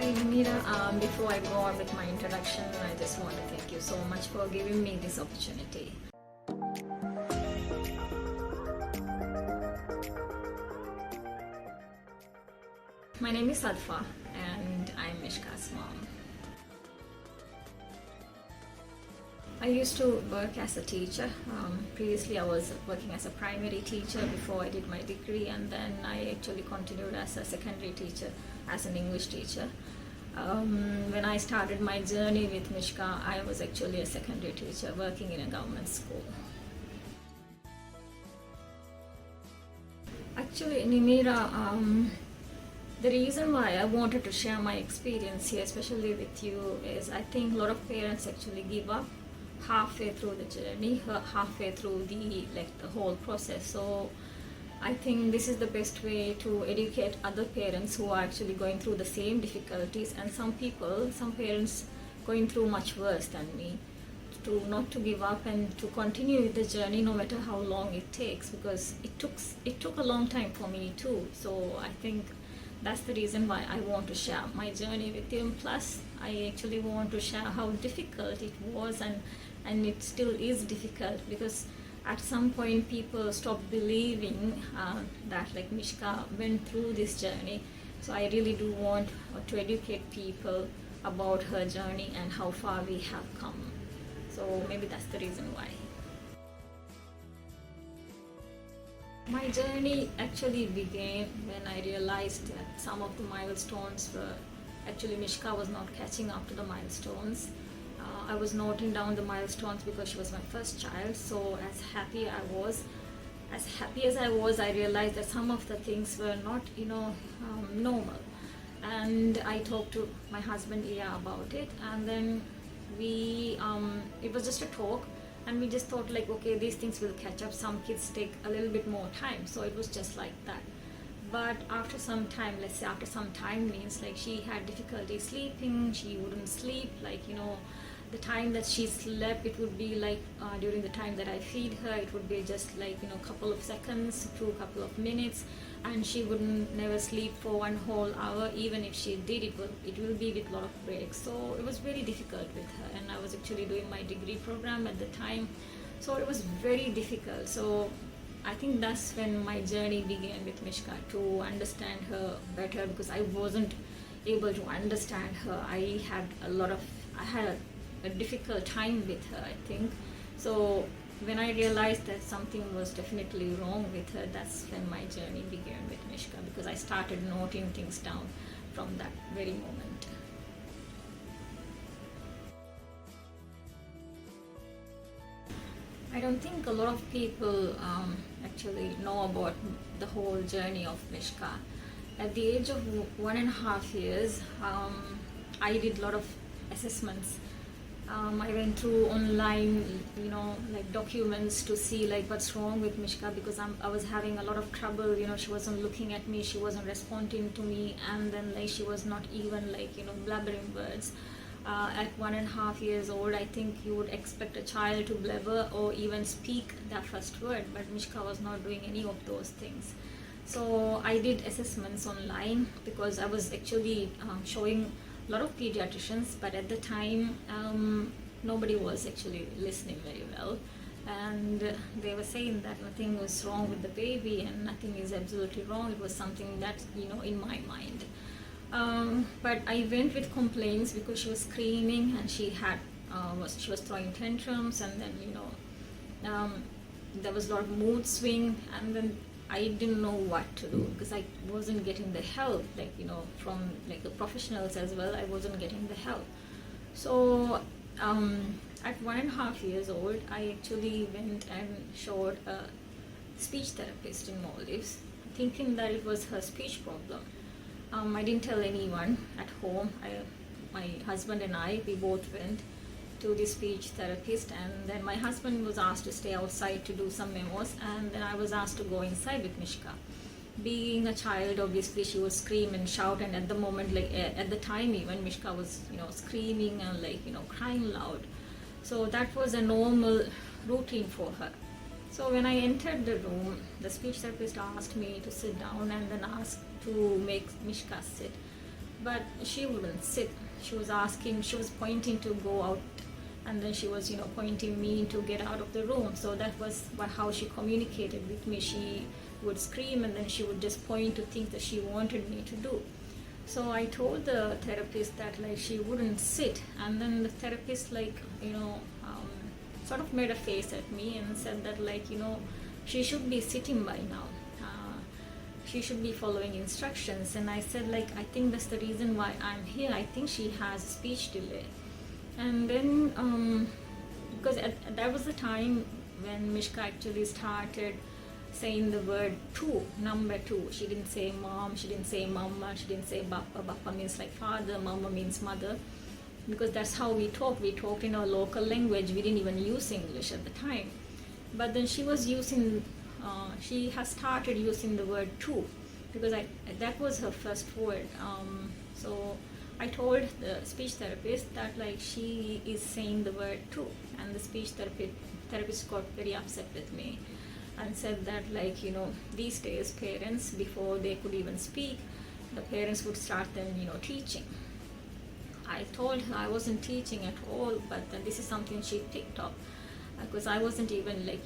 Hi Nimeera, before I go on with my introduction, I just want to thank you so much for giving me this opportunity. My name is Sadhufa and I'm Mishka's mom. I used to work as a teacher. Previously I was working as a primary teacher before I did my degree, and then I actually continued as a secondary teacher, as an English teacher. When I started my journey with Mishka, I was actually a secondary teacher working in a government school. Actually, Nimeera, the reason why I wanted to share my experience here, especially with you, is I think a lot of parents actually give up halfway through the journey, halfway through the whole process. So I think this is the best way to educate other parents who are actually going through the same difficulties, and some parents going through much worse than me, to not to give up and to continue with the journey no matter how long it takes, because it took a long time for me too. So I think that's the reason why I want to share my journey with you. Plus I actually want to share how difficult it was, and it still is difficult, because at some point people stop believing that Mishka went through this journey. So I really do want to educate people about her journey and how far we have come. So maybe that's the reason why. My journey actually began when I realized that some of the milestones were actually Mishka was not catching up to the milestones. I was noting down the milestones because she was my first child. So as happy as I was, I realized that some of the things were not, normal. And I talked to my husband about it, and then it was just a talk, and we just thought okay, these things will catch up. Some kids take a little bit more time, so it was just like that. But after some time, let's say after some time means she had difficulty sleeping. She wouldn't sleep, the time that she slept, it would be during the time that I feed her, it would be just couple of seconds to a couple of minutes, and she wouldn't never sleep for one whole hour. Even if she did, it will be with a lot of breaks. So it was very difficult with her, and I was actually doing my degree program at the time, so it was very difficult. So I think that's when my journey began with Mishka, to understand her better, because I wasn't able to understand her. I had a difficult time with her, I think. So when I realized that something was definitely wrong with her, that's when my journey began with Mishka, because I started noting things down from that very moment. I don't think a lot of people actually know about the whole journey of Mishka. At the age of 1.5 years, I did a lot of assessments. I went through online, documents to see what's wrong with Mishka, because I was having a lot of trouble. She wasn't looking at me, she wasn't responding to me, and then she was not even blabbering words. At 1.5 years old, I think you would expect a child to blabber or even speak their first word, but Mishka was not doing any of those things. So I did assessments online, because I was actually showing a lot of pediatricians, but at the time nobody was actually listening very well, and they were saying that nothing was wrong with the baby and nothing is absolutely wrong. It was something that in my mind, but I went with complaints because she was screaming, and she was throwing tantrums, and then there was a lot of mood swing, and then I didn't know what to do, because I wasn't getting the help, from the professionals as well. I wasn't getting the help. So at 1.5 years old, I actually went and showed a speech therapist in Maldives, thinking that it was her speech problem. I didn't tell anyone at home. My husband and we both went to the speech therapist, and then my husband was asked to stay outside to do some memos, and then I was asked to go inside with Mishka. Being a child, obviously she would scream and shout, and at the moment, at the time even, Mishka was screaming and crying loud. So that was a normal routine for her. So when I entered the room, the speech therapist asked me to sit down, and then asked to make Mishka sit. but she wouldn't sit. She was asking, she was pointing to go out, and then she was, pointing me to get out of the room. So that was how she communicated with me. She would scream, and then she would just point to things that she wanted me to do. So I told the therapist that like she wouldn't sit, and then the therapist sort of made a face at me and said that like she should be sitting by now. She should be following instructions. And I said like, I think that's the reason why I'm here. I think she has speech delay. And then because that was the time when Mishka actually started saying the word two, number two. She didn't say mom, she didn't say mama, she didn't say bappa. Bappa means like father, mama means mother, because that's how we talk. We talked in our local language. We didn't even use English at the time. But then she was using, she has started using the word two, because that was her first word. So I told the speech therapist that like she is saying the word two, and the speech therapist got very upset with me and said that like these days parents, before they could even speak, the parents would start them teaching. I told her I wasn't teaching at all, but then this is something she picked up, because I wasn't even like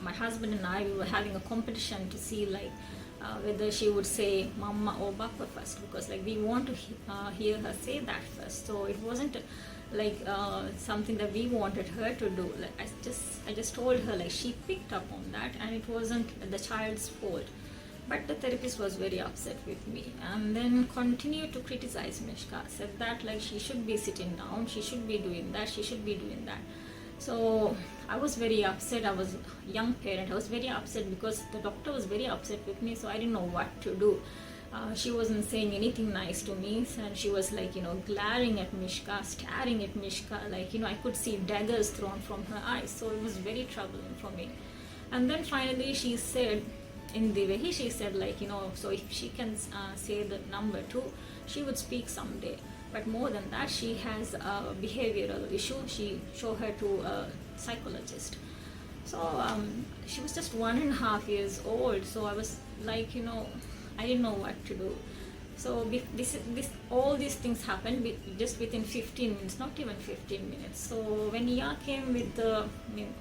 my husband and I, we were having a competition to see like whether she would say mama or bappa first, because like we want to hear her say that first. So it wasn't like something that we wanted her to do. Like I just told her like she picked up on that, and it wasn't the child's fault. But the therapist was very upset with me, and then continued to criticize Mishka. Said that like she should be sitting down, she should be doing that, she should be doing that. So I was very upset. I was a young parent. I was very upset because the doctor was very upset with me. So I didn't know what to do. She wasn't saying anything nice to me, and she was like glaring at Mishka, staring at Mishka, like I could see daggers thrown from her eyes. So it was very troubling for me. And then finally she said, in the way she said like so if she can say the number two, she would speak someday. But more than that, she has a behavioral issue. She showed her to a psychologist. So she was just 1.5 years old. So I was like I didn't know what to do. So all these things happened just within 15 minutes, not even 15 minutes. So when Nia came with the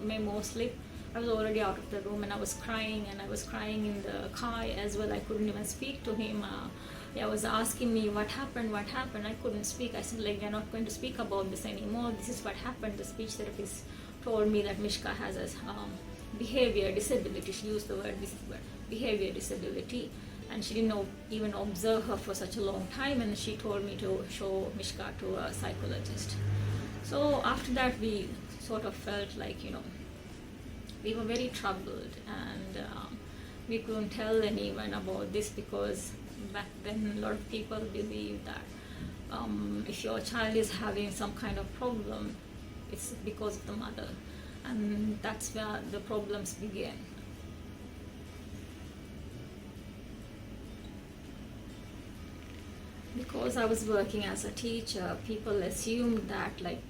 memo slip, I was already out of the room, and I was crying, and I was crying in the car as well. I couldn't even speak to him. I was asking me what happened. I couldn't speak. I said like, we're not going to speak about this anymore. This is what happened. The speech therapist told me that Mishka has a behavior disability. She used the word behavior disability, and she didn't even observe her for such a long time, and she told me to show Mishka to a psychologist. So after that we sort of felt like we were very troubled, and we couldn't tell anyone about this, because back then a lot of people believed that if your child is having some kind of problem, it's because of the mother, and that's where the problems began. Because I was working as a teacher, people assumed that like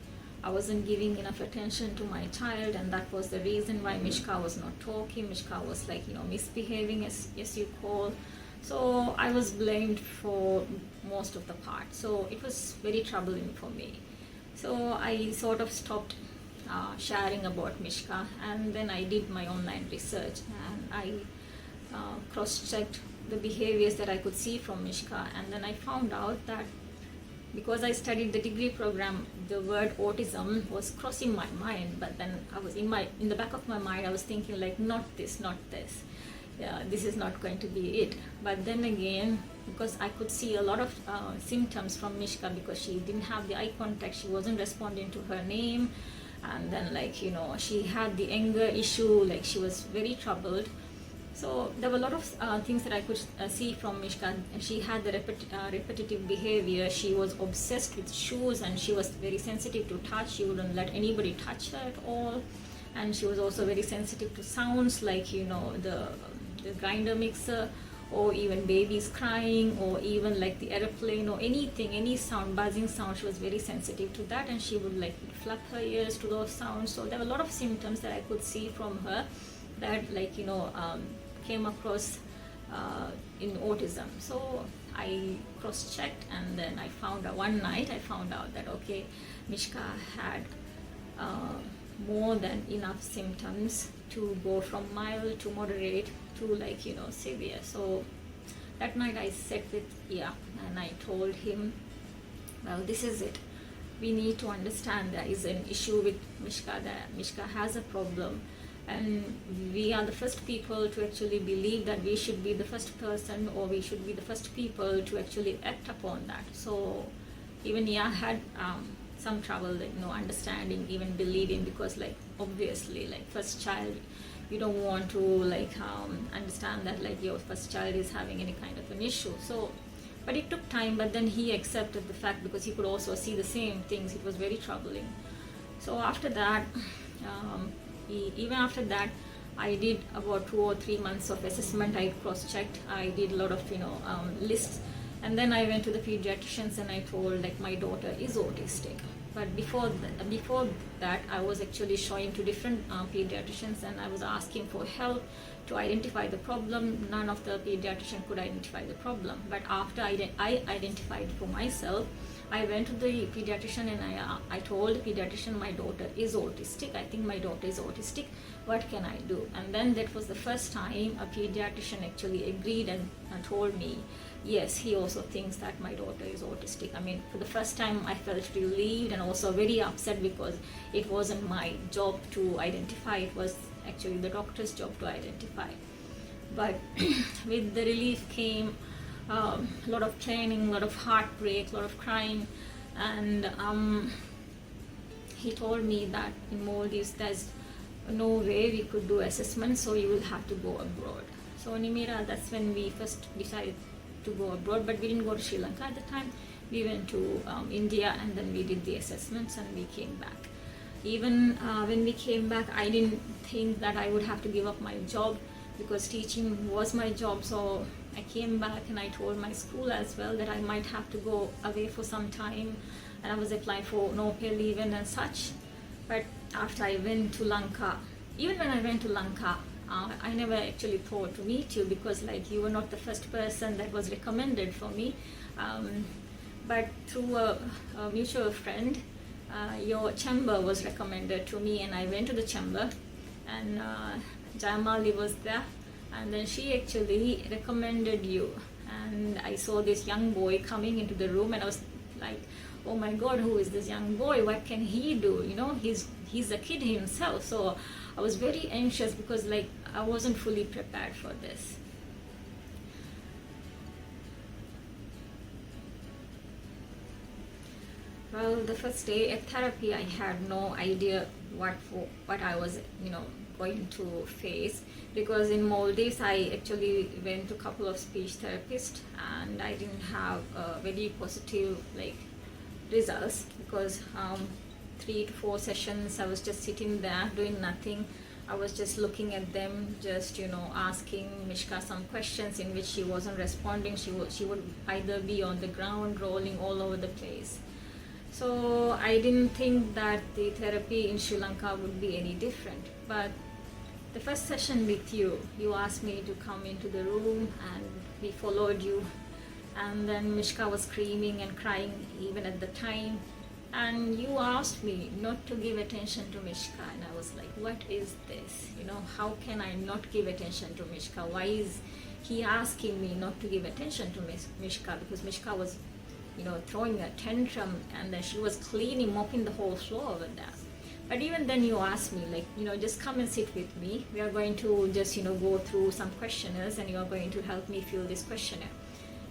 I wasn't giving enough attention to my child, and that was the reason why Mishka was not talking. Mishka was like misbehaving, as you call. So I was blamed for most of the part. So it was very troubling for me. So I sort of stopped sharing about Mishka, and then I did my online research, and I cross-checked the behaviors that I could see from Mishka, and then I found out that because I studied the degree program, the word autism was crossing my mind, but then I was in the back of my mind I was thinking like, not this, yeah, this is not going to be it. But then again, because I could see a lot of symptoms from Mishka, because she didn't have the eye contact, she wasn't responding to her name, and then like she had the anger issue, like she was very troubled. So there were a lot of things that I could see from Mishka. She had the repetitive behavior. She was obsessed with shoes, and she was very sensitive to touch. She wouldn't let anybody touch her at all. And she was also very sensitive to sounds like the grinder mixer, or even babies crying, or even like the airplane, or anything, any sound, buzzing sound. She was very sensitive to that, and she would like flap her ears to those sounds. So there were a lot of symptoms that I could see from her that like came across in autism. So I cross-checked, and then I found out one night, I found out that okay, Mishka had more than enough symptoms to go from mild to moderate to severe. So that night I sat with and I told him, well, this is it. We need to understand there is an issue with Mishka, that Mishka has a problem, and we are the first people to actually believe that we should be the first person, or we should be the first people to actually act upon that. So even had some trouble understanding, even believing, because obviously first child, you don't want to understand that your first child is having any kind of an issue. So but it took time, but then he accepted the fact, because he could also see the same things. It was very troubling. So after that, even after that, I did about 2 or 3 months of assessment. I cross-checked. I did a lot of lists, and then I went to the pediatricians and I told my daughter is autistic. But before that, I was actually showing to different pediatricians, and I was asking for help to identify the problem. None of the pediatricians could identify the problem. But after I identified for myself, I went to the pediatrician and I told the pediatrician, my daughter is autistic. I think my daughter is autistic. What can I do? And then that was the first time a pediatrician actually agreed and told me, yes, he also thinks that my daughter is autistic. I mean, for the first time I felt relieved and also very upset, because it wasn't my job to identify. It was actually the doctor's job to identify. But with the relief came a lot of training, a lot of heartbreak, a lot of crying, and he told me that in Maldives there's no way we could do assessment, so you will have to go abroad. So Nimeera, that's when we first decided to go abroad, but we didn't go to Sri Lanka at the time. We went to India, and then we did the assessments and we came back. Even when we came back, I didn't think that I would have to give up my job, because teaching was my job. So I came back and I told my school as well that I might have to go away for some time, and I was applying for no pay leave and such. But after I went to Lanka, even when I went to Lanka, I never actually thought to meet you, because you were not the first person that was recommended for me. But through a mutual friend, your chamber was recommended to me, and I went to the chamber, and Jayamali was there, and then she actually recommended you. And I saw this young boy coming into the room, and I was like, oh my God, who is this young boy? What can he do? He's a kid himself. So I was very anxious, because I wasn't fully prepared for this. Well, the first day at therapy, I had no idea what I was going to face, because in Maldives I actually went to a couple of speech therapists, and I didn't have very positive results, because 3 to 4 sessions I was just sitting there doing nothing. I was just looking at them, just asking Mishka some questions in which she wasn't responding. She would either be on the ground, rolling all over the place. So I didn't think that the therapy in Sri Lanka would be any different. But the first session with you asked me to come into the room, and we followed you. And then Mishka was screaming and crying even at the time. And you asked me not to give attention to Mishka, and I was like, what is this? How can I not give attention to Mishka? Why is he asking me not to give attention to Mishka? Because Mishka was throwing a tantrum, and then she was cleaning, mopping the whole floor over there. But even then you asked me, just come and sit with me. We are going to just, go through some questionnaires, and you are going to help me fill this questionnaire.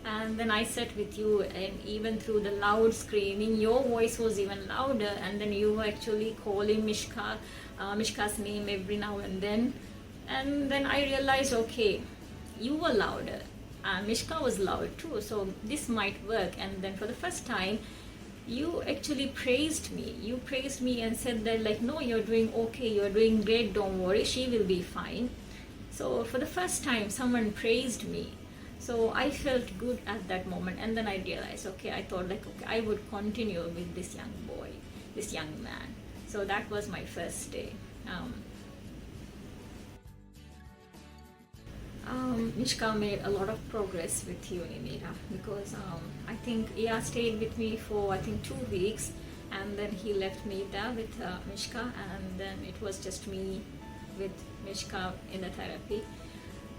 And then I sat with you, and even through the loud screaming, your voice was even louder, and then you were actually calling Mishka's name every now and then. And then I realized, okay, you were louder. Mishka was loud too, so this might work. And then for the first time, you actually praised me. You praised me and said that no, you're doing okay, you're doing great, don't worry, she will be fine. So for the first time, someone praised me. So I felt good at that moment, and then I realized, okay, I thought okay, I would continue with this young boy, this young man. So that was my first day. Mishka made a lot of progress with you, Nimeera, because I think Ia stayed with me for I think 2 weeks, and then he left me there with Mishka, and then it was just me with Mishka in the therapy.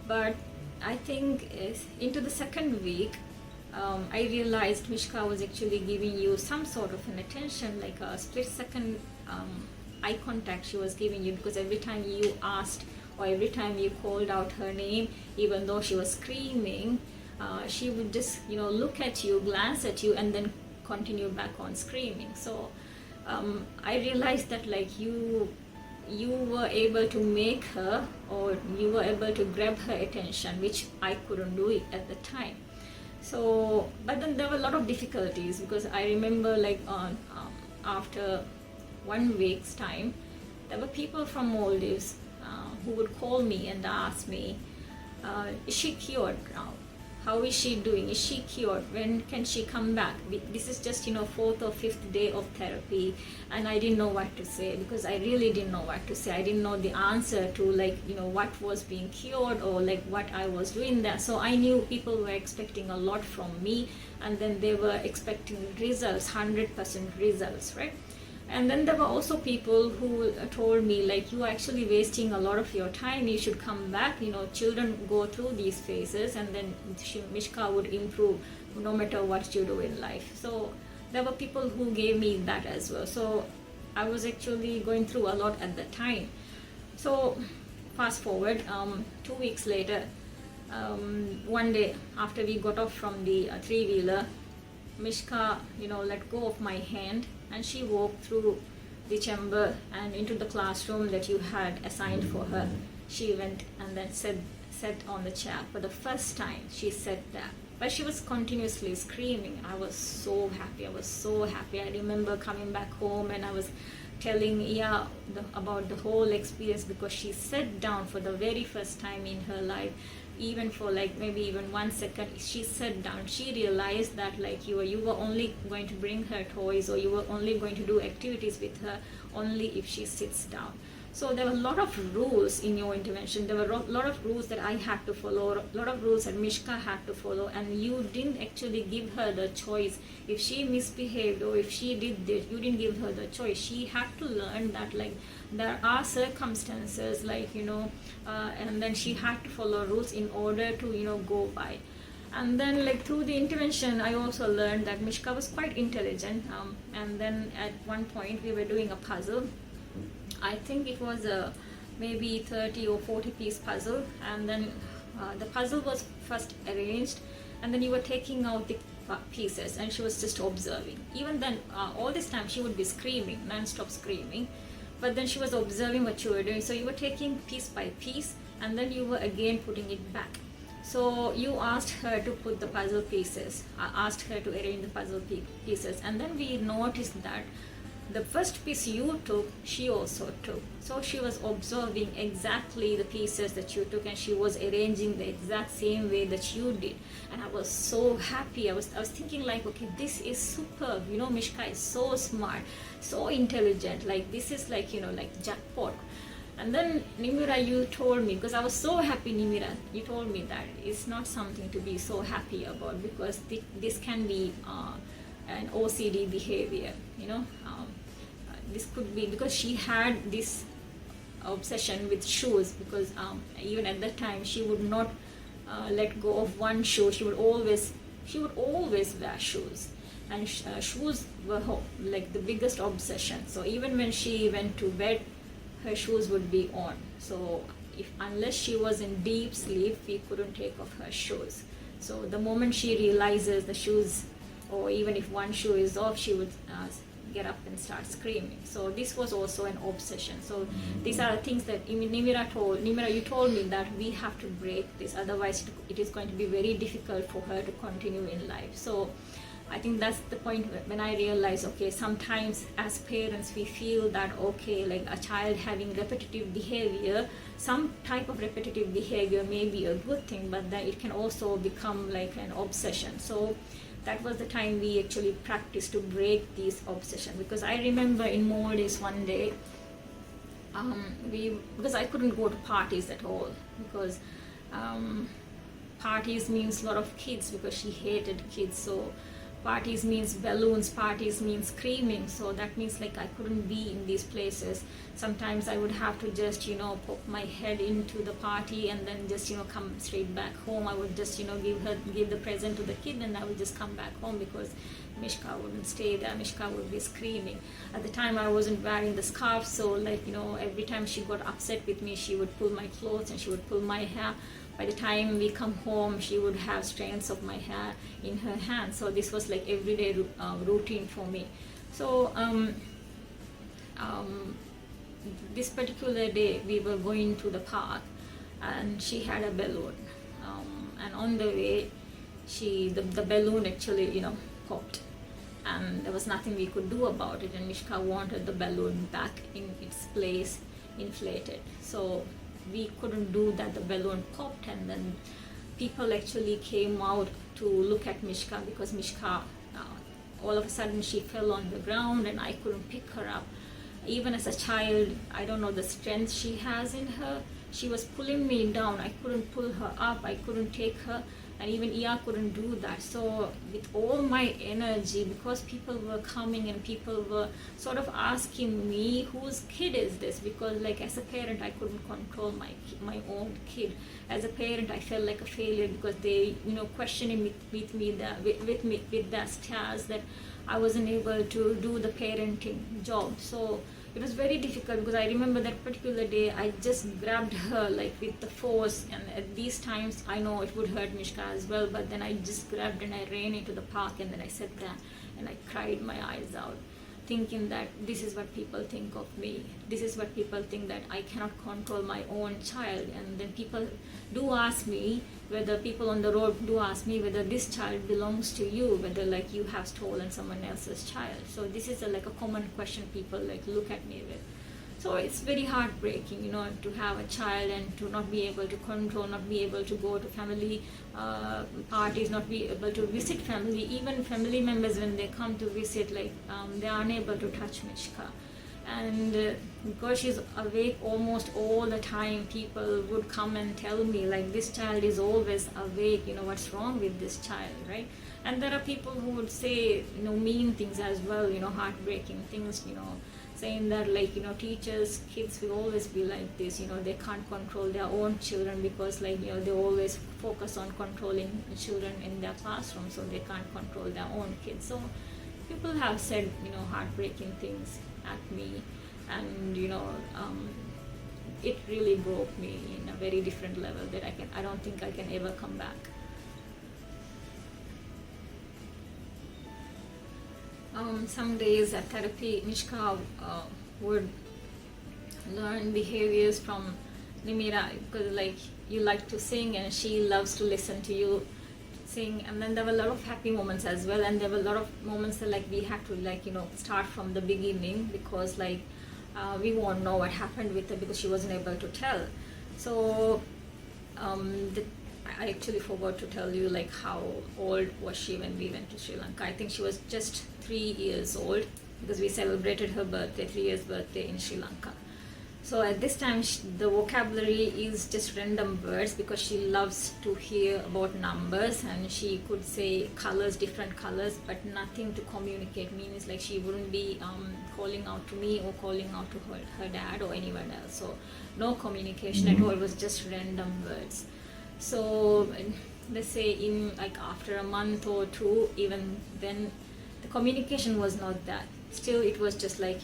But I think into the second week, I realized Mishka was actually giving you some sort of an attention, like a split second eye contact she was giving you, because every time you asked or every time you called out her name, even though she was screaming, she would just look at you, glance at you, and then continue back on screaming. So I realized that like you were able to make her, or you were able to grab her attention, which I couldn't do it at the time. So, but then there were a lot of difficulties, because I remember like after 1 week's time, there were people from Maldives who would call me and ask me, is she cured now? How is she doing? Is she cured? When can she come back? This is just 4th or 5th day of therapy, and I didn't know what to say, because I really didn't know what to say. I didn't know the answer to like what was being cured, or like what I was doing there. So I knew people were expecting a lot from me, and then they were expecting results, 100% results, right? And then there were also people who told me like, you are actually wasting a lot of your time, you should come back, children go through these phases, and then Mishka would improve no matter what you do in life. So there were people who gave me that as well. So I was actually going through a lot at the time. So fast forward, 2 weeks later, one day after we got off from the three-wheeler, Mishka, let go of my hand, and she walked through the chamber and into the classroom that you had assigned for her. She went and then sat on the chair. For the first time, she sat there. But she was continuously screaming. I was so happy. I remember coming back home, and I was telling Ia about the whole experience, because she sat down for the very first time in her life. Even for like maybe even 1 second, she sat down. She realized that like you were only going to bring her toys, or you were only going to do activities with her only if she sits down. So there were a lot of rules in your intervention. There were a lot of rules that I had to follow, a lot of rules that Mishka had to follow, and you didn't actually give her the choice. If she misbehaved or if she did this, you didn't give her the choice. She had to learn that like there are circumstances, like and then she had to follow rules in order to go by. And then like through the intervention, I also learned that Mishka was quite intelligent, and then at one point we were doing a puzzle. I think it was a maybe 30 or 40 piece puzzle, and then the puzzle was first arranged, and then you were taking out the pieces, and she was just observing. Even then, all this time she would be screaming, non-stop screaming, but then she was observing what you were doing. So you were taking piece by piece, and then you were again putting it back. So you asked her to put the puzzle pieces, asked her to arrange the puzzle pieces, and then we noticed that the first piece you took, she also took. So she was observing exactly the pieces that you took, and she was arranging the exact same way that you did. And I was so happy. I was thinking like, okay, this is superb. Mishka is so smart, so intelligent. Like this is like, like jackpot. And then Nimeera, you told me, because I was so happy, Nimeera, you told me that it's not something to be so happy about, because this can be an OCD behavior, this could be because she had this obsession with shoes, because even at that time she would not let go of one shoe. She would always wear shoes, and shoes were like the biggest obsession. So even when she went to bed, her shoes would be on. So unless she was in deep sleep, we couldn't take off her shoes. So the moment she realizes the shoes, or even if one shoe is off, she would get up and start screaming. So this was also an obsession. So these are things that Nimeera, you told me that we have to break this, otherwise it is going to be very difficult for her to continue in life. So I think that's the point when I realized, okay, sometimes as parents we feel that, okay, like a child having repetitive behavior, some type of repetitive behavior may be a good thing, but then it can also become like an obsession. So that was the time we actually practiced to break these obsession. Because I remember in Maldives one day, because I couldn't go to parties at all, because parties means a lot of kids because she hated kids. So parties means balloons, parties means screaming. So that means like I couldn't be in these places. Sometimes I would have to just, pop my head into the party and then just, come straight back home. I would just, give the present to the kid, and I would just come back home because Mishka wouldn't stay there. Mishka would be screaming. At the time I wasn't wearing the scarf, so like, every time she got upset with me, she would pull my clothes and she would pull my hair. By the time we come home, she would have strands of my hair in her hand. So this was like everyday routine for me. So this particular day, we were going to the park, and she had a balloon. And on the way, the balloon actually, popped. And there was nothing we could do about it. And Mishka wanted the balloon back in its place, inflated. So we couldn't do that. The balloon popped, and then people actually came out to look at Mishka because Mishka, all of a sudden she fell on the ground and I couldn't pick her up. Even as a child, I don't know the strength she has in her. She was pulling me down. I couldn't pull her up. I couldn't take her. And even Iya couldn't do that. So with all my energy, because people were coming and people were sort of asking me, whose kid is this? Because like as a parent, I couldn't control my own kid. As a parent, I felt like a failure because they, questioning with their stares that I wasn't able to do the parenting job. So it was very difficult because I remember that particular day I just grabbed her like with the force, and at these times I know it would hurt Mishka as well, but then I just grabbed and I ran into the park, and then I sat there and I cried my eyes out, thinking that this is what people think of me. This is what people think, that I cannot control my own child. And then people do ask me, whether people on the road do ask me whether this child belongs to you, whether like you have stolen someone else's child. So this is like a common question people like look at me with. So it's very heartbreaking, to have a child and to not be able to control, not be able to go to family parties, not be able to visit family. Even family members, when they come to visit, like they are unable to touch Mishka. And because she's awake almost all the time, people would come and tell me like, this child is always awake, what's wrong with this child, right? And there are people who would say, mean things as well, heartbreaking things, saying that like, teachers, kids will always be like this, they can't control their own children because like, they always focus on controlling children in their classroom, so they can't control their own kids. So people have said, heartbreaking things at me, and it really broke me in a very different level that I don't think I can ever come back. Some days at therapy, Mishka would learn behaviors from Nimeera, because like you like to sing and she loves to listen to you sing. And then there were a lot of happy moments as well, and there were a lot of moments that like we had to like start from the beginning, because like we won't know what happened with her because she wasn't able to tell. So I actually forgot to tell you like how old was she when we went to Sri Lanka. I think she was just 3 years old because we celebrated her birthday, 3 years birthday in Sri Lanka. So at this time, the vocabulary is just random words because she loves to hear about numbers, and she could say colors, different colors, but nothing to communicate. Means like she wouldn't be calling out to me or calling out to her dad or anyone else. So no communication at all. It was just random words. So let's say in like after a month or two, even then the communication was not that. Still it was just like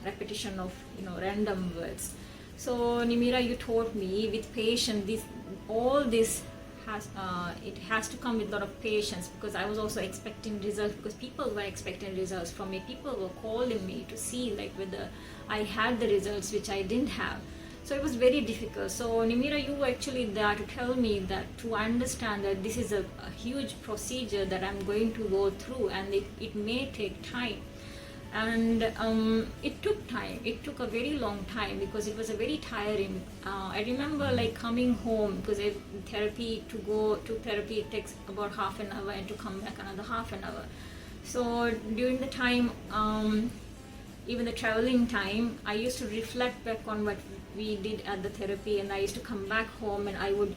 repetition of random words. So Nimeera, you taught me with patience, all this has to come with a lot of patience, because I was also expecting results, because people were expecting results from me. People were calling me to see like whether I had the results which I didn't have. So it was very difficult. So Nimeera, you were actually there to tell me that, to understand that this is a huge procedure that I'm going to go through, and it may take time. And it took time. It took a very long time because it was a very tiring. I remember like coming home, because to go to therapy it takes about half an hour, and to come back another half an hour. So during the time, even the traveling time, I used to reflect back on what we did at the therapy, and I used to come back home and I would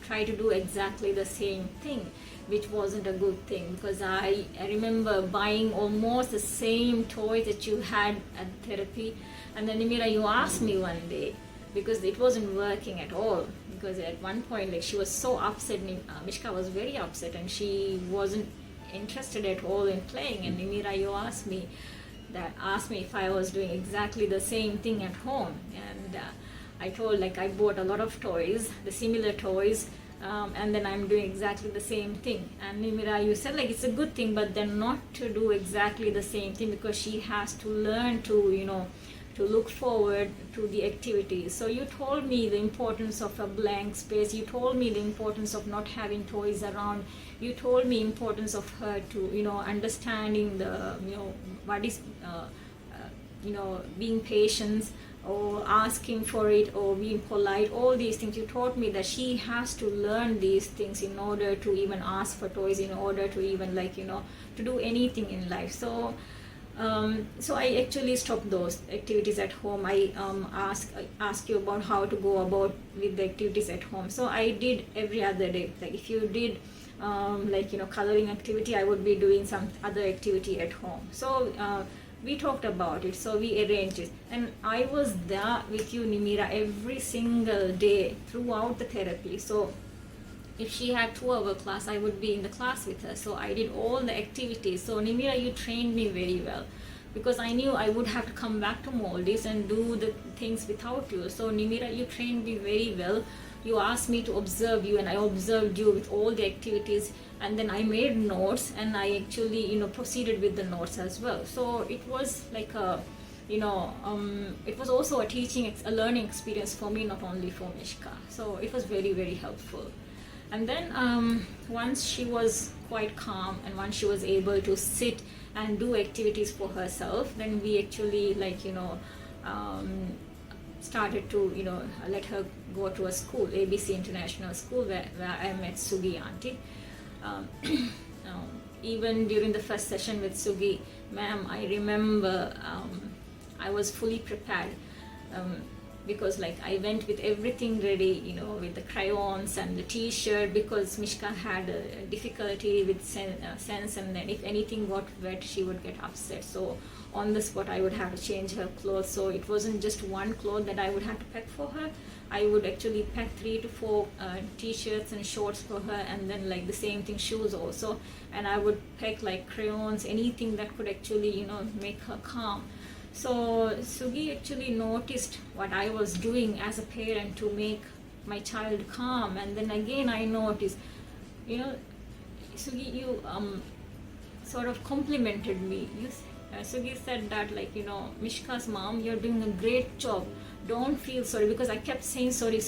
try to do exactly the same thing, which wasn't a good thing, because I remember buying almost the same toy that you had at therapy. And then Nimeera, you asked me one day, because it wasn't working at all, because at one point like she was so upset, Mishka was very upset, and she wasn't interested at all in playing. And Nimeera, you asked me if I was doing exactly the same thing at home. And I told, like, I bought a lot of toys, the similar toys, and then I'm doing exactly the same thing. And Nimeera, you said like it's a good thing, but then not to do exactly the same thing, because she has to learn to, to look forward to the activities. So you told me the importance of a blank space. You told me the importance of not having toys around. You told me importance of her to, understanding the, what is, being patient, or asking for it, or being polite. All these things you taught me, that she has to learn these things in order to even ask for toys, in order to even to do anything in life. So I actually stopped those activities at home. I ask you about how to go about with the activities at home. So I did every other day. Like if you did coloring activity, I would be doing some other activity at home. So we talked about it, so we arranged it, and I was there with you, Nimeera, every single day throughout the therapy. So if she had 2-hour class, I would be in the class with her. So I did all the activities. So Nimeera, you trained me very well, because I knew I would have to come back to Maldives and do the things without you. So Nimeera, you trained me very well. You asked me to observe you, and I observed you with all the activities, and then I made notes, and I actually proceeded with the notes as well. So it was like a it was also a learning experience for me, not only for Mishka. So it was very, very helpful. And then once she was quite calm, and once she was able to sit and do activities for herself, then we actually started to let her go to a school, ABC International School, where I met Sugi auntie. Even during the first session with Sugi ma'am, I remember I was fully prepared, because I went with everything ready, with the crayons and the t-shirt, because Mishka had a difficulty with sense, and then if anything got wet, she would get upset. So on the spot, I would have to change her clothes. So it wasn't just one cloth that I would have to pack for her. I would actually pack 3 to 4 t-shirts and shorts for her, and then the same thing, shoes also. And I would pack crayons, anything that could actually make her calm. So Sugi actually noticed what I was doing as a parent to make my child calm. And then again I noticed, Sugi, you sort of complimented me. Sugi said that Mishka's mom, you're doing a great job. Don't feel sorry, because I kept saying sorry,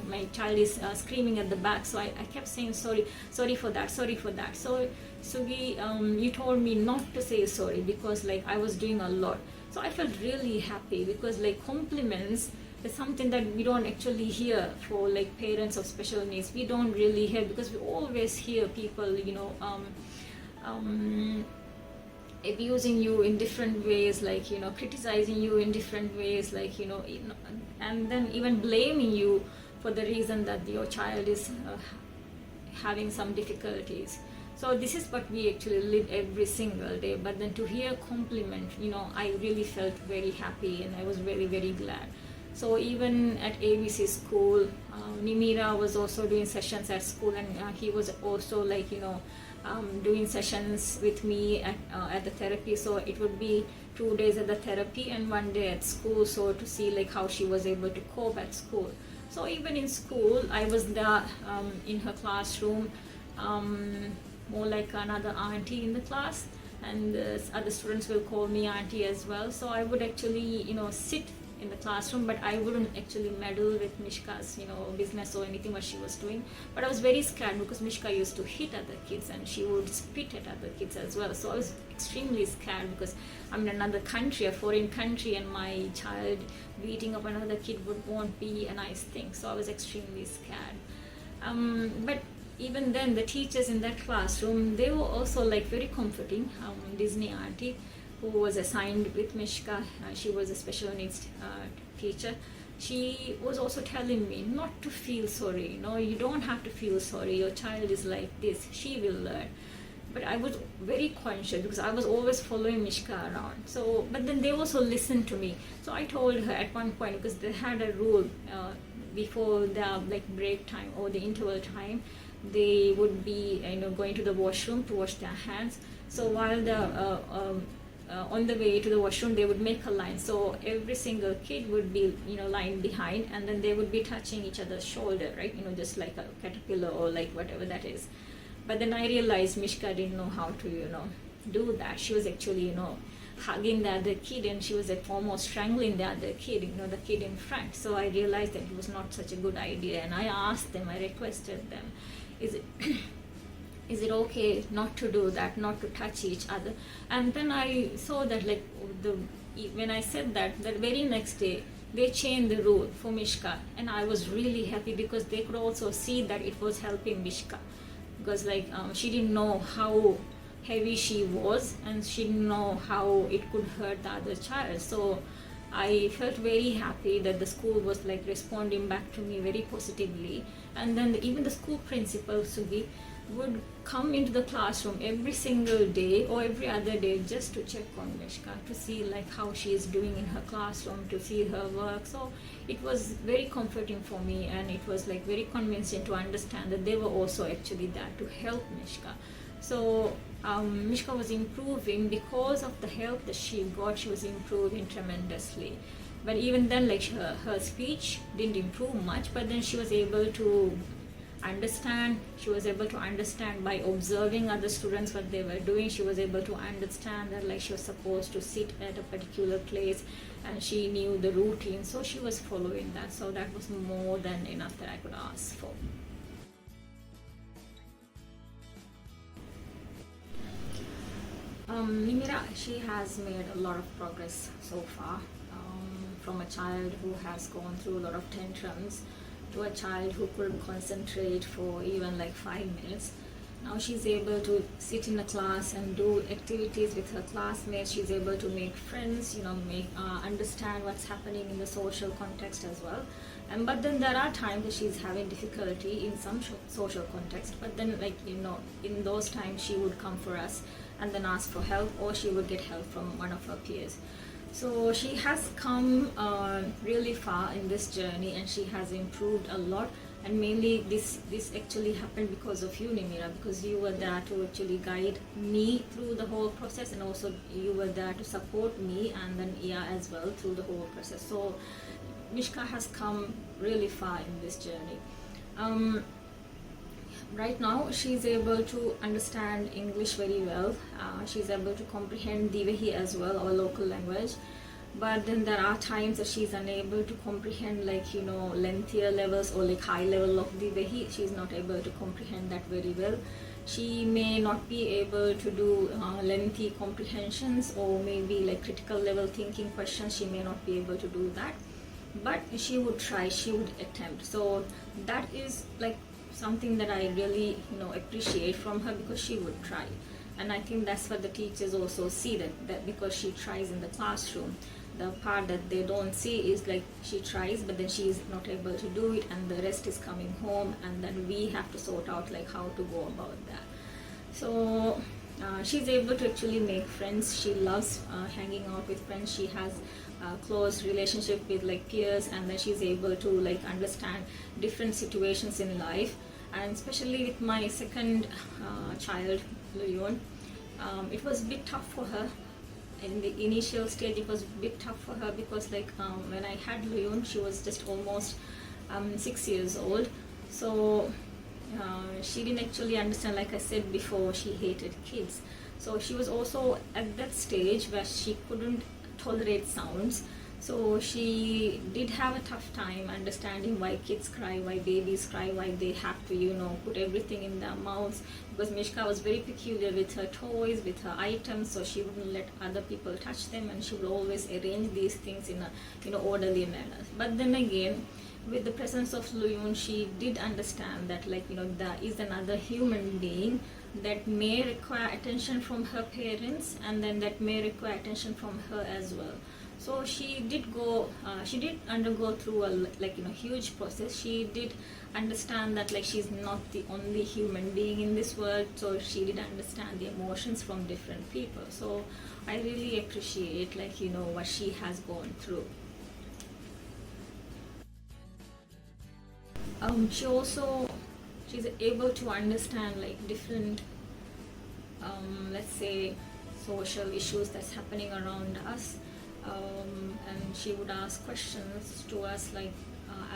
my child is screaming at the back. So I kept saying sorry for that. So Sugi, you told me not to say sorry, because I was doing a lot. So I felt really happy, because compliments is something that we don't actually hear for parents of special needs. We don't really hear, because we always hear people abusing you in different ways, criticizing you in different ways, and then even blaming you for the reason that your child is having some difficulties. So this is what we actually live every single day. But then to hear compliment, I really felt very happy, and I was very, very glad. So even at ABC school, Nimeera was also doing sessions at school, and he was also doing sessions with me at the therapy. So it would be 2 days at the therapy and 1 day at school, so to see how she was able to cope at school. So even in school, I was there in her classroom, more like another auntie in the class, and the other students will call me auntie as well. So I would actually sit in the classroom, but I wouldn't actually meddle with Mishka's business or anything what she was doing. But I was very scared, because Mishka used to hit other kids, and she would spit at other kids as well. So I was extremely scared, because I'm in another country, a foreign country, and my child beating up another kid won't be a nice thing. So I was extremely scared. But even then, the teachers in that classroom, they were also very comforting. Disney auntie, who was assigned with Mishka, she was a special needs teacher. she was also telling me not to feel sorry. You don't have to feel sorry. Your child is like this. She will learn. But I was very conscious because I was always following Mishka around. So, but then they also listened to me. So I told her at one point, because they had a rule before the like break time or the interval time, they would be going to the washroom to wash their hands. So while the on the way to the washroom, they would make a line. So every single kid would be lying behind, and then they would be touching each other's shoulder, right? Just like a caterpillar or like whatever that is. But then I realized Mishka didn't know how to do that. She was actually hugging the other kid, and she was like almost strangling the other kid, the kid in front. So I realized that it was not such a good idea, and I asked them, I requested them, is it okay not to do that, not to touch each other? And then I saw that when I said that, the very next day they changed the rule for Mishka, and I was really happy because they could also see that it was helping Mishka, because she didn't know how heavy she was, and she didn't know how it could hurt the other child. So I felt very happy that the school was responding back to me very positively. And then even the school principal, Sugi, would come into the classroom every single day or every other day just to check on Mishka, to see how she is doing in her classroom, to see her work. So it was very comforting for me, and it was very convincing to understand that they were also actually there to help Mishka. So Mishka was improving because of the help that she got. She was improving tremendously. But even then, her speech didn't improve much, but then she was able to understand. She was able to understand by observing other students what they were doing. She was able to understand that she was supposed to sit at a particular place, and she knew the routine, so she was following that. So that was more than enough that I could ask for. Nimeera, she has made a lot of progress so far, from a child who has gone through a lot of tantrums to a child who couldn't concentrate for even 5 minutes. Now she's able to sit in a class and do activities with her classmates. She's able to make friends, understand what's happening in the social context as well. But then there are times that she's having difficulty in some social context. But then, in those times, she would come for us and then ask for help, or she would get help from one of her peers. So she has come really far in this journey, and she has improved a lot. And mainly this actually happened because of you, Nimeera, because you were there to actually guide me through the whole process, and also you were there to support me and then Iya as well through the whole process. So Mishka has come really far in this journey. Right now she's able to understand English very well. She's able to comprehend Divehi as well, our local language. But then there are times that she's unable to comprehend lengthier levels or high level of Divehi. She's not able to comprehend that very well. She may not be able to do lengthy comprehensions, or maybe critical level thinking questions. She may not be able to do that, but she would try, she would attempt. So that is something that I really appreciate from her, because she would try. And I think that's what the teachers also see, that because she tries in the classroom. The part that they don't see is she tries, but then she is not able to do it, and the rest is coming home, and then we have to sort out how to go about that. So she's able to actually make friends. She loves hanging out with friends. She has a close relationship with peers, and then she's able to understand different situations in life. And especially with my second child, Luyun, it was a bit tough for her. In the initial stage, it was a bit tough for her because when I had Luyun, she was just almost 6 years old. So she didn't actually understand. Like I said before, she hated kids. So she was also at that stage where she couldn't tolerate sounds. So she did have a tough time understanding why kids cry, why babies cry, why they have to, put everything in their mouths. Because Mishka was very peculiar with her toys, with her items, so she wouldn't let other people touch them, and she would always arrange these things in a orderly manner. But then again, with the presence of Luyun, she did understand that there is another human being that may require attention from her parents, and then that may require attention from her as well. So she did undergo through a huge process. She did understand that she's not the only human being in this world, so she did understand the emotions from different people. So I really appreciate what she has gone through. She's able to understand different let's say social issues that's happening around us, and she would ask questions to us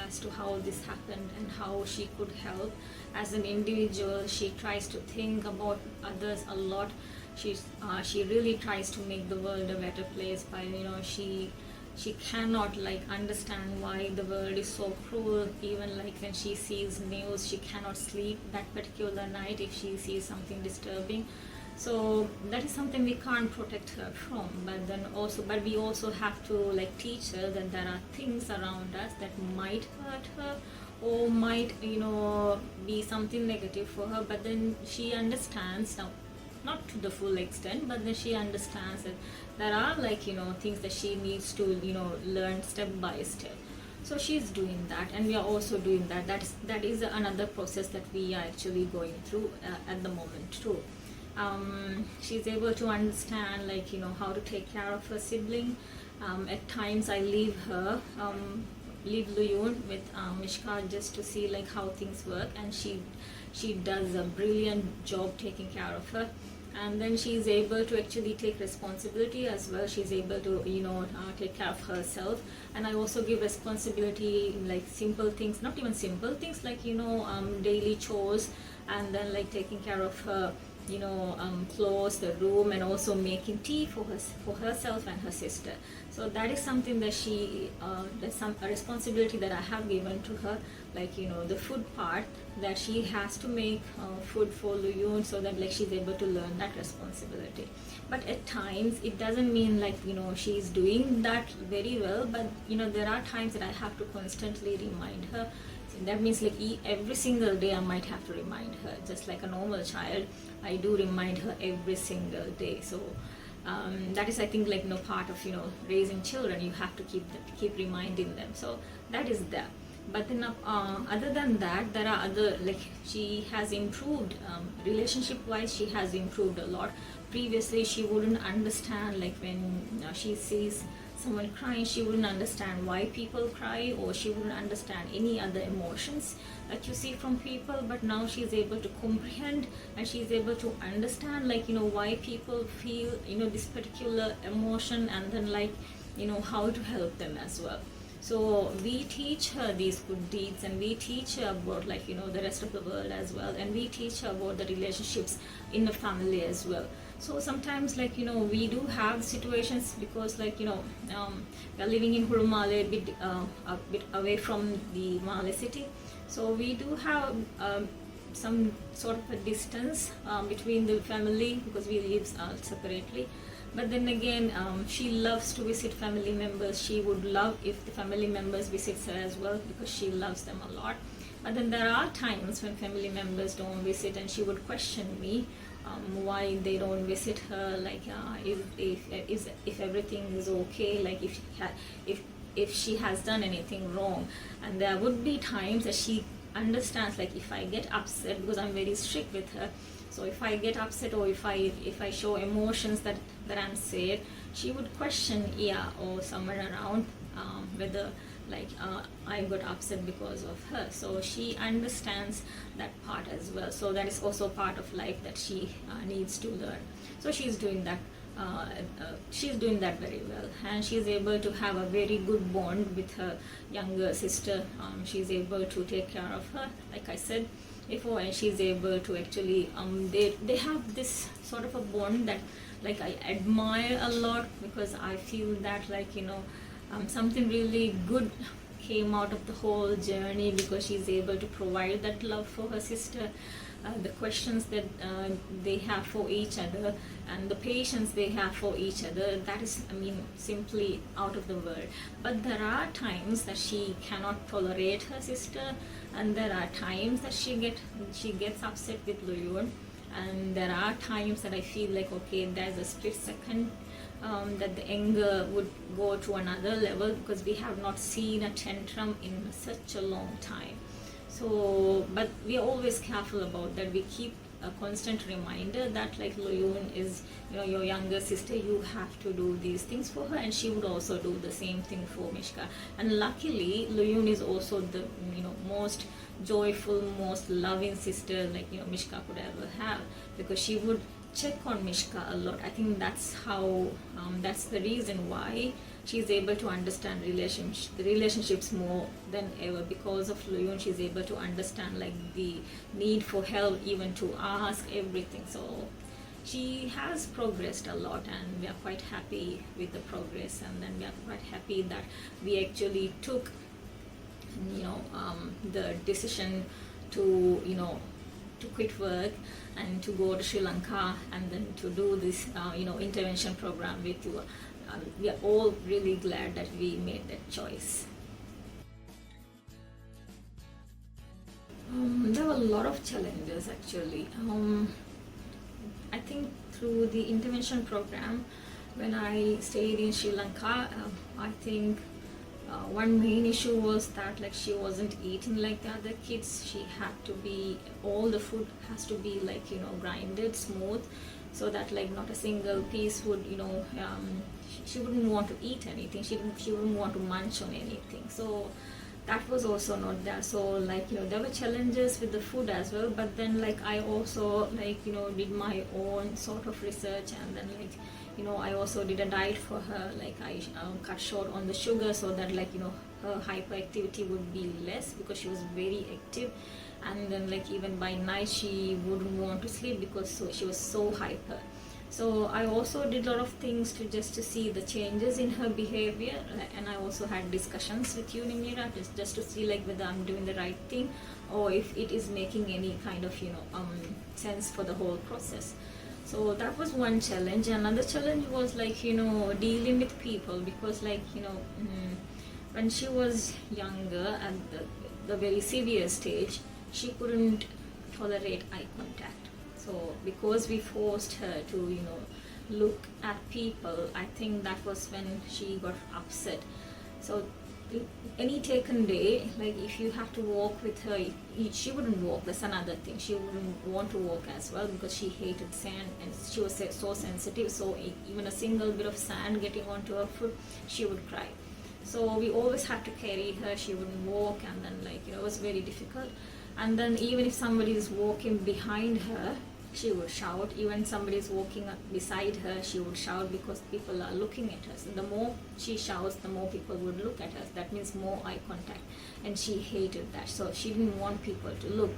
as to how this happened and how she could help. As an individual, she tries to think about others a lot. She really tries to make the world a better place by she cannot understand why the world is so cruel. Even when she sees news, she cannot sleep that particular night if she sees something disturbing. So that is something we can't protect her from, but we also have to teach her that there are things around us that might hurt her or might be something negative for her, but then she understands now, not to the full extent, but then she understands that there are things that she needs to learn step by step. So she's doing that, and we are also doing that. That is another process that we are actually going through at the moment too. She's able to understand how to take care of her sibling. At times I leave Luyun with Mishka just to see how things work, and she does a brilliant job taking care of her. And then she's able to actually take responsibility as well. She's able to take care of herself, and I also give responsibility simple things, not even simple things, daily chores, and then taking care of her clothes, the room, and also making tea for herself and her sister. So that is something that that's a responsibility that I have given to her, the food part, that she has to make food for Luyun, so that she's able to learn that responsibility. But at times it doesn't mean she's doing that very well, but there are times that I have to constantly remind her. That means every single day I might have to remind her, just like a normal child. I do remind her every single day. So that is, I think, part of raising children. You have to keep reminding them. So that is that. But then other than that, there are other, she has improved relationship wise. She has improved a lot. Previously she wouldn't understand, when she sees someone crying, she wouldn't understand why people cry, or she wouldn't understand any other emotions that you see from people. But now she's able to comprehend, and she's able to understand why people feel this particular emotion, and then how to help them as well. So we teach her these good deeds, and we teach her about the rest of the world as well, and we teach her about the relationships in the family as well. So sometimes we do have situations, because we are living in Hurumale, a bit away from the Male city. So we do have some sort of a distance between the family, because we live separately. But then again, she loves to visit family members. She would love if the family members visit her as well, because she loves them a lot. But then there are times when family members don't visit, and she would question me why they don't visit her, if everything is okay, if she has done anything wrong. And there would be times that she understands, if I get upset, because I'm very strict with her. So if I get upset, or if I show emotions that I'm sad, she would question or someone around whether I got upset because of her. So she understands that part as well. So that is also part of life that she needs to learn. So she's doing that. She's doing that very well, and she's able to have a very good bond with her younger sister. She's able to take care of her, like I said before, and she's able to actually they have this sort of a bond that I admire a lot, because I feel that something really good came out of the whole journey, because she's able to provide that love for her sister. The questions that they have for each other, and the patience they have for each other, that is, simply out of the world. But there are times that she cannot tolerate her sister, and there are times that she gets upset with Luyun, and there are times that I feel okay, there's a split second that the anger would go to another level, because we have not seen a tantrum in such a long time. So, but we are always careful about that. We keep a constant reminder that like Loyun is, your younger sister, you have to do these things for her, and she would also do the same thing for Mishka. And luckily, Loyun is also the most joyful, most loving sister like Mishka could ever have, because she would check on Mishka a lot. I think that's how that's the reason why she's able to understand relationships more than ever. Because of Loyun, she's able to understand like the need for help, even to ask everything. So she has progressed a lot, and we are quite happy with the progress. And then we are quite happy that we actually took the decision to to quit work and to go to Sri Lanka, and then to do this intervention program with you. We are all really glad that we made that choice. There were a lot of challenges actually. I think through the intervention program, when I stayed in Sri Lanka, I think one main issue was that like she wasn't eating like the other kids. She had to be, all the food has to be like grinded smooth, so that like not a single piece would she wouldn't want to eat anything. She wouldn't want to munch on anything. So that was also not there. So like there were challenges with the food as well. But then like I also like did my own sort of research, and then like I also did a diet for her. Like I cut short on the sugar, so that like her hyperactivity would be less, because she was very active. And then like even by night she wouldn't want to sleep because she was so hyper. So I also did a lot of things to see the changes in her behavior. And I also had discussions with you, Nimeera, just to see like whether I'm doing the right thing, or if it is making any kind of sense for the whole process. So that was one challenge. Another challenge was like dealing with people, because like when she was younger, at the very severe stage, she couldn't tolerate eye contact. So because we forced her to look at people, I think that was when she got upset. So any taken day, like if you have to walk with her, she wouldn't walk. That's another thing. She wouldn't want to walk as well, because she hated sand, and she was so sensitive. So even a single bit of sand getting onto her foot, she would cry. So we always had to carry her. She wouldn't walk, and then like it was very difficult. And then even if somebody is walking behind her, she would shout. Even somebody is walking beside her, she would shout, because people are looking at us. And the more she shouts, the more people would look at us. That means more eye contact, and she hated that. So she didn't want people to look.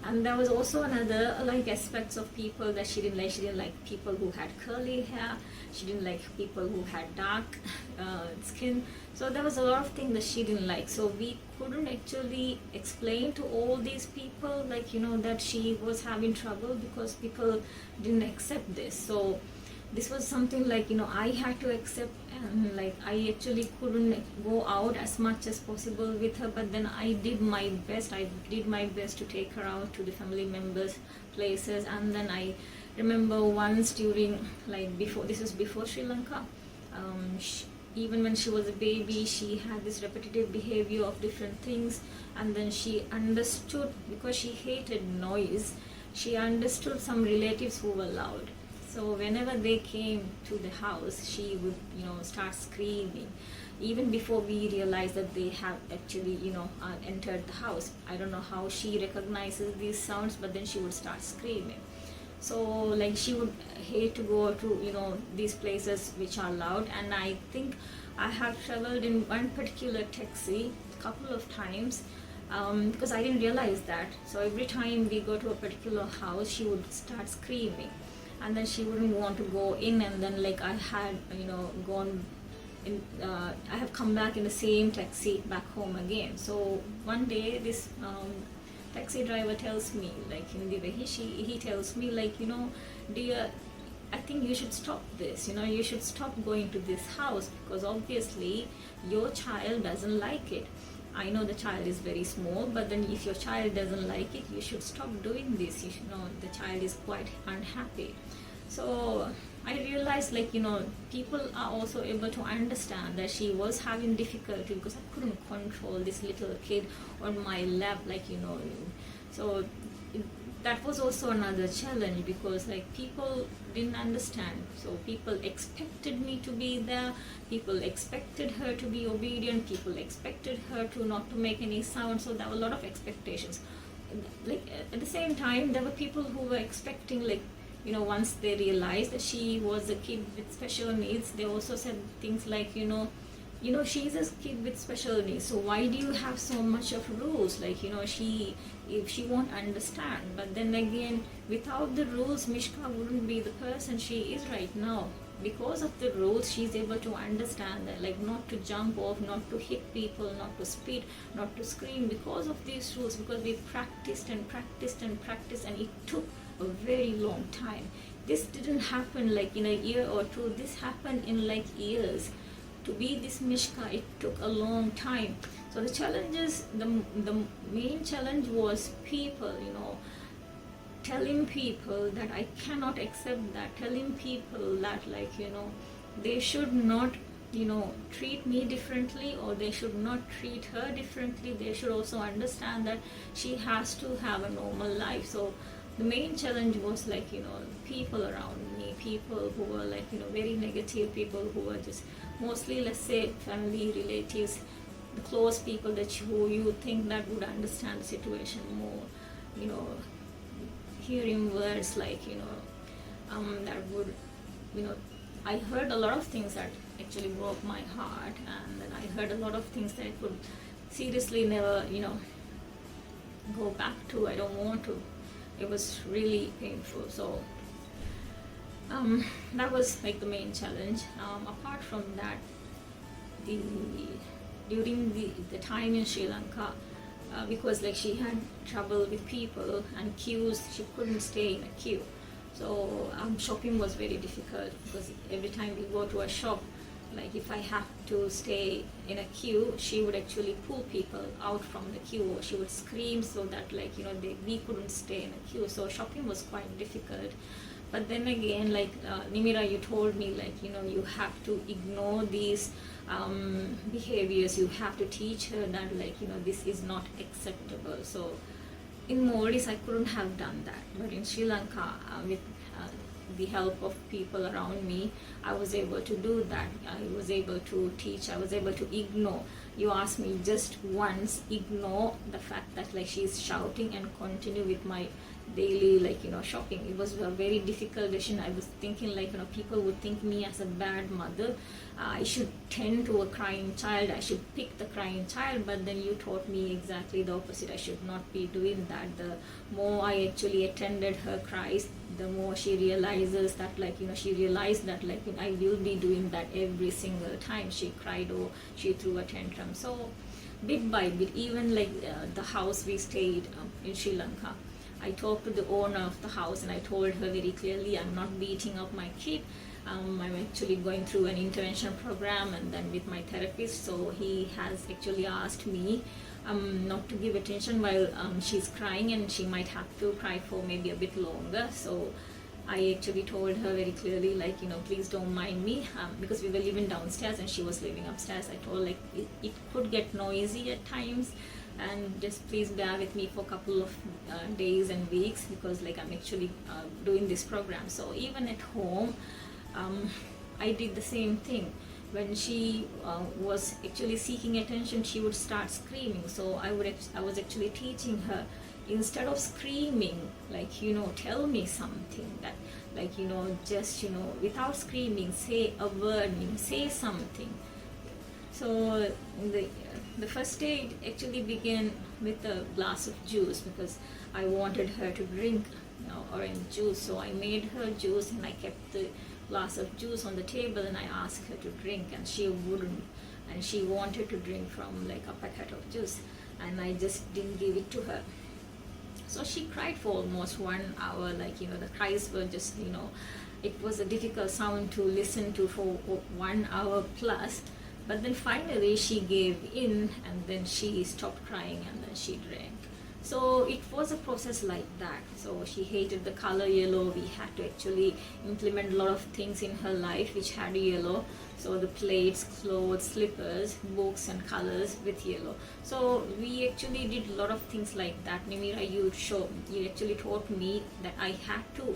And there was also another like aspects of people that she didn't like. She didn't like people who had curly hair. She didn't like people who had dark skin. So there was a lot of things that she didn't like. So we couldn't actually explain to all these people like that she was having trouble, because people didn't accept this. So this was something like I had to accept, and like I actually couldn't go out as much as possible with her. But then I did my best. I did my best to take her out to the family members' places. And then I remember once during this was before Sri Lanka. Even when she was a baby, she had this repetitive behavior of different things. And then she understood, because she hated noise, she understood some relatives who were loud. So whenever they came to the house, she would start screaming, even before we realized that they have actually entered the house. I don't know how she recognizes these sounds, but then she would start screaming. So like she would hate to go to these places which are loud. And I think I have traveled in one particular taxi a couple of times, because I didn't realize that. So every time we go to a particular house, she would start screaming, and then she wouldn't want to go in. And then like I had gone in, I have come back in the same taxi back home again. So one day this taxi driver tells me, like in the way he tells me, like dear, I think you should stop this. You should stop going to this house, because obviously your child doesn't like it. I know the child is very small, but then if your child doesn't like it, you should stop doing this. The child is quite unhappy. So I realized, like, people are also able to understand that she was having difficulty because I couldn't control this little kid on my lap, like, so it, that was also another challenge, because like people didn't understand. So people expected me to be there, people expected her to be obedient, people expected her to not to make any sound. So there were a lot of expectations. Like at the same time, there were people who were expecting, like, once they realized that she was a kid with special needs, they also said things like, she's a kid with special needs, so why do you have so much of rules? Like, if she won't understand. But then again, without the rules, Mishka wouldn't be the person she is right now. Because of the rules, she's able to understand that, like, not to jump off, not to hit people, not to speed, not to scream, because of these rules, because we practiced and practiced and practiced, and it took a very long time. This didn't happen like in a year or two, this happened in like years. To be this Mishka, it took a long time. So the challenges, the main challenge was people, telling people that I cannot accept that, telling people that, like, they should not, treat me differently, or they should not treat her differently. They should also understand that she has to have a normal life. So the main challenge was, like, people around me, people who were, like, very negative, people who were just mostly, let's say, family, relatives, the close people who you think that would understand the situation more, hearing words like, that would, I heard a lot of things that actually broke my heart, and then I heard a lot of things that I could seriously never, go back to. I don't want to. It was really painful. So that was like the main challenge. Apart from that, during the time in Sri Lanka, because like she had trouble with people and queues, she couldn't stay in a queue. So shopping was very difficult, because every time we go to a shop, like if I have to stay in a queue, she would actually pull people out from the queue, or she would scream so that, like, we couldn't stay in a queue. So shopping was quite difficult. But then again, like Nimeera, you told me, like, you have to ignore these behaviors. You have to teach her that, like, this is not acceptable. So in Maldives, I couldn't have done that. But in Sri Lanka, with the help of people around me, I was able to do that. I was able to teach. I was able to ignore. You asked me just once, ignore the fact that, like, she's shouting, and continue with my daily, like, shopping. It was a very difficult decision. I was thinking, like, people would think me as a bad mother. I should tend to a crying child. I should pick the crying child. But then you taught me exactly the opposite. I should not be doing that. The more I actually attended her cries, the more she realizes that, like, she realized that, like, I will be doing that every single time she cried or she threw a tantrum. So bit by bit, even like the house we stayed in Sri Lanka, I talked to the owner of the house, and I told her very clearly, I'm not beating up my kid. I'm actually going through an intervention program, and then with my therapist. So he has actually asked me not to give attention while she's crying, and she might have to cry for maybe a bit longer. So I actually told her very clearly, like, please don't mind me, because we were living downstairs and she was living upstairs. I told, like, it could get noisy at times, and just please bear with me for a couple of days and weeks, because, like, I'm actually doing this program. So even at home, I did the same thing. When she was actually seeking attention, she would start screaming. So I was actually teaching her, instead of screaming, like, tell me something, that, like, just, without screaming, say a word, say something. So the first day it actually began with a glass of juice, because I wanted her to drink orange juice. So I made her juice, and I kept the glass of juice on the table, and I asked her to drink, and she wouldn't, and she wanted to drink from, like, a packet of juice, and I just didn't give it to her. So she cried for almost 1 hour, like, the cries were just, it was a difficult sound to listen to for 1 hour plus. But then finally she gave in, and then she stopped crying, and then she drank. So it was a process like that. So she hated the color yellow. We had to actually implement a lot of things in her life which had yellow. So the plates, clothes, slippers, books and colors with yellow. So we actually did a lot of things like that. Nimeera, you actually taught me that I had to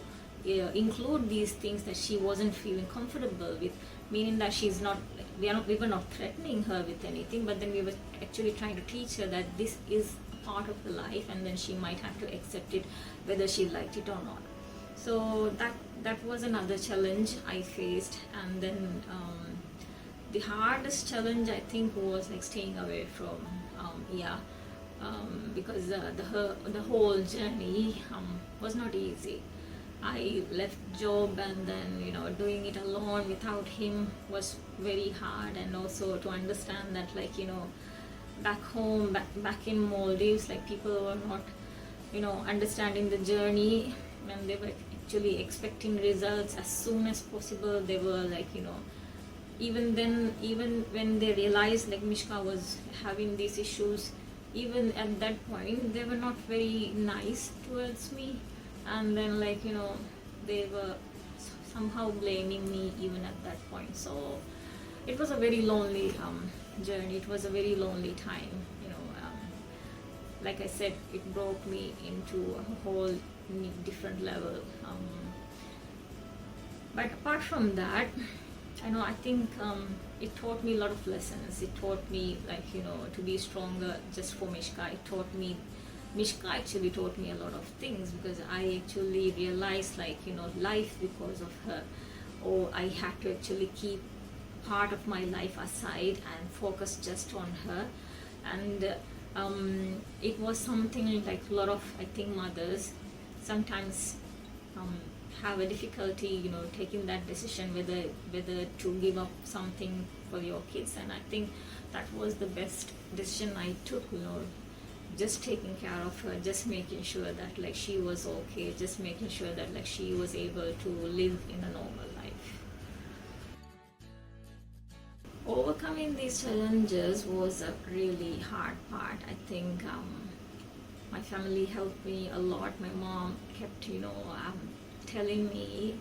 include these things that she wasn't feeling comfortable with, meaning that she's not, we were not threatening her with anything, but then we were actually trying to teach her that this is part of the life, and then she might have to accept it whether she liked it or not. So that was another challenge I faced. And then the hardest challenge I think was like staying away from because the whole journey was not easy. I left job, and then doing it alone without him was very hard. And also to understand that, like, back home, back in Maldives, like, people were not understanding the journey, and they were actually expecting results as soon as possible. They were like, even when they realized like Mishka was having these issues, even at that point they were not very nice towards me. And then, like, they were somehow blaming me even at that point. So it was a very lonely journey. It was a very lonely time. Like I said, it broke me into a whole different level. But apart from that, I think it taught me a lot of lessons. It taught me, like, to be stronger just for Mishka. Mishka actually taught me a lot of things, because I actually realized, like, life because of her, or I had to actually keep part of my life aside and focus just on her. And it was something like a lot of, I think, mothers sometimes have a difficulty, taking that decision whether to give up something for your kids. And I think that was the best decision I took, just taking care of her, just making sure that, like, she was okay, just making sure that, like, she was able to live in a normal life. Overcoming these challenges was a really hard part. I think my family helped me a lot. My mom kept, telling me,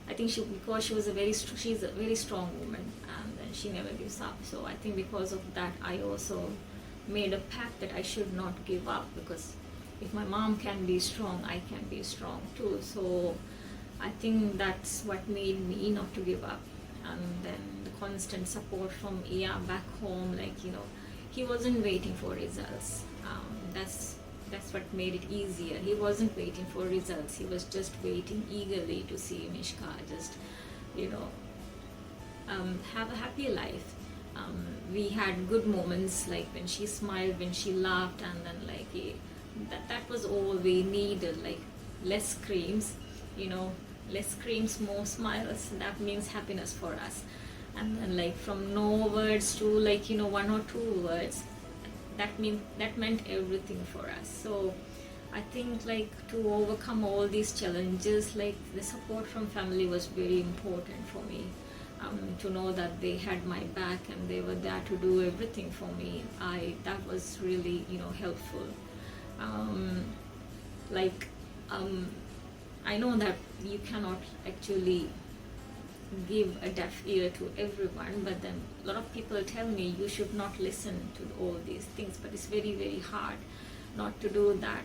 I think because she's a very strong woman, and she never gives up. So I think because of that, I also made a pact that I should not give up, because if my mom can be strong, I can be strong too. So I think that's what made me not to give up. And then the constant support from Iya back home, like, he wasn't waiting for results. That's what made it easier. He wasn't waiting for results. He was just waiting eagerly to see Mishka just, have a happy life. We had good moments, like when she smiled, when she laughed, and then, like, that was all we needed. Like, less screams, less screams, more smiles. That means happiness for us. And then, like, from no words to, like, one or two words, that meant everything for us. So I think, like, to overcome all these challenges, like, the support from family was very important for me. To know that they had my back and they were there to do everything for me, that was really helpful. I know that you cannot actually give a deaf ear to everyone, but then a lot of people tell me you should not listen to all these things, but it's very, very hard not to do that.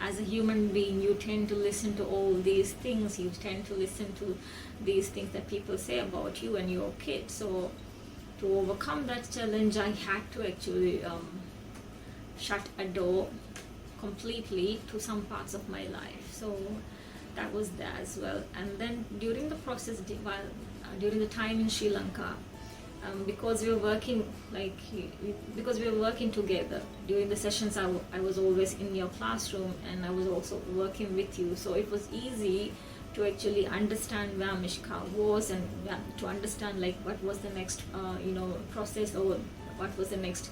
As a human being, you tend to listen to all these things. You tend to listen to these things that people say about you and your kid. So to overcome that challenge, I had to actually shut a door completely to some parts of my life. So that was there as well. And then during the process, during the time in Sri Lanka, because we were working together during the sessions, I was always in your classroom, and I was also working with you. So it was easy to actually understand where Mishka was, and to understand, like, what was the next process, or what was the next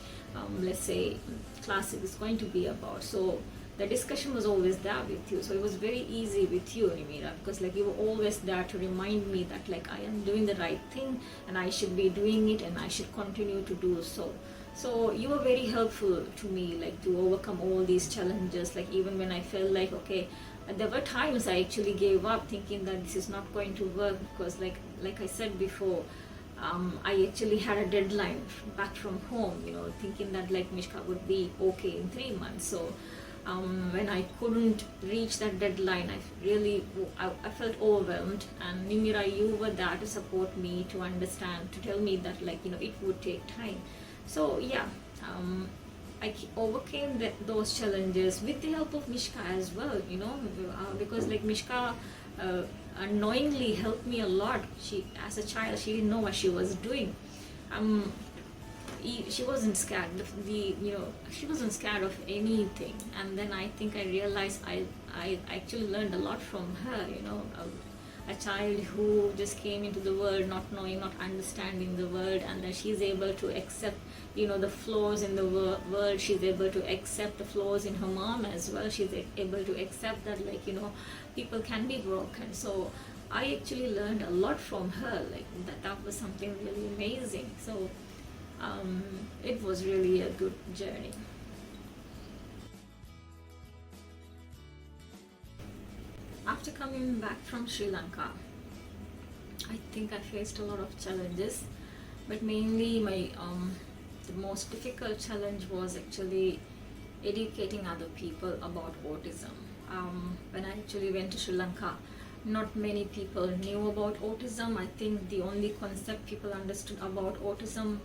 let's say class is going to be about. So the discussion was always there with you. So it was very easy with you, Nimeera, because, like, you were always there to remind me that, like, I am doing the right thing and I should be doing it and I should continue to do so. So you were very helpful to me, like to overcome all these challenges. Like even when I felt like, okay, there were times I actually gave up, thinking that this is not going to work, because like I said before, I actually had a deadline back from home, thinking that like Mishka would be okay in 3 months. So when I couldn't reach that deadline, I felt overwhelmed. And Nimeera, you were there to support me, to understand, to tell me that like it would take time. So yeah, I overcame those challenges with the help of Mishka as well, because like Mishka unknowingly helped me a lot. She, as a child, she didn't know what she was doing. She wasn't scared. She wasn't scared of anything. And then I think I realized I actually learned a lot from her. A child who just came into the world not knowing, not understanding the world, and then she's able to accept the flaws in the world. She's able to accept the flaws in her mom as well. She's able to accept that like people can be broken. So I actually learned a lot from her, like that was something really amazing. So it was really a good journey. After coming back from Sri Lanka, I think I faced a lot of challenges, but mainly the most difficult challenge was actually educating other people about autism. When I actually went to Sri Lanka, not many people knew about autism. I think the only concept people understood about autism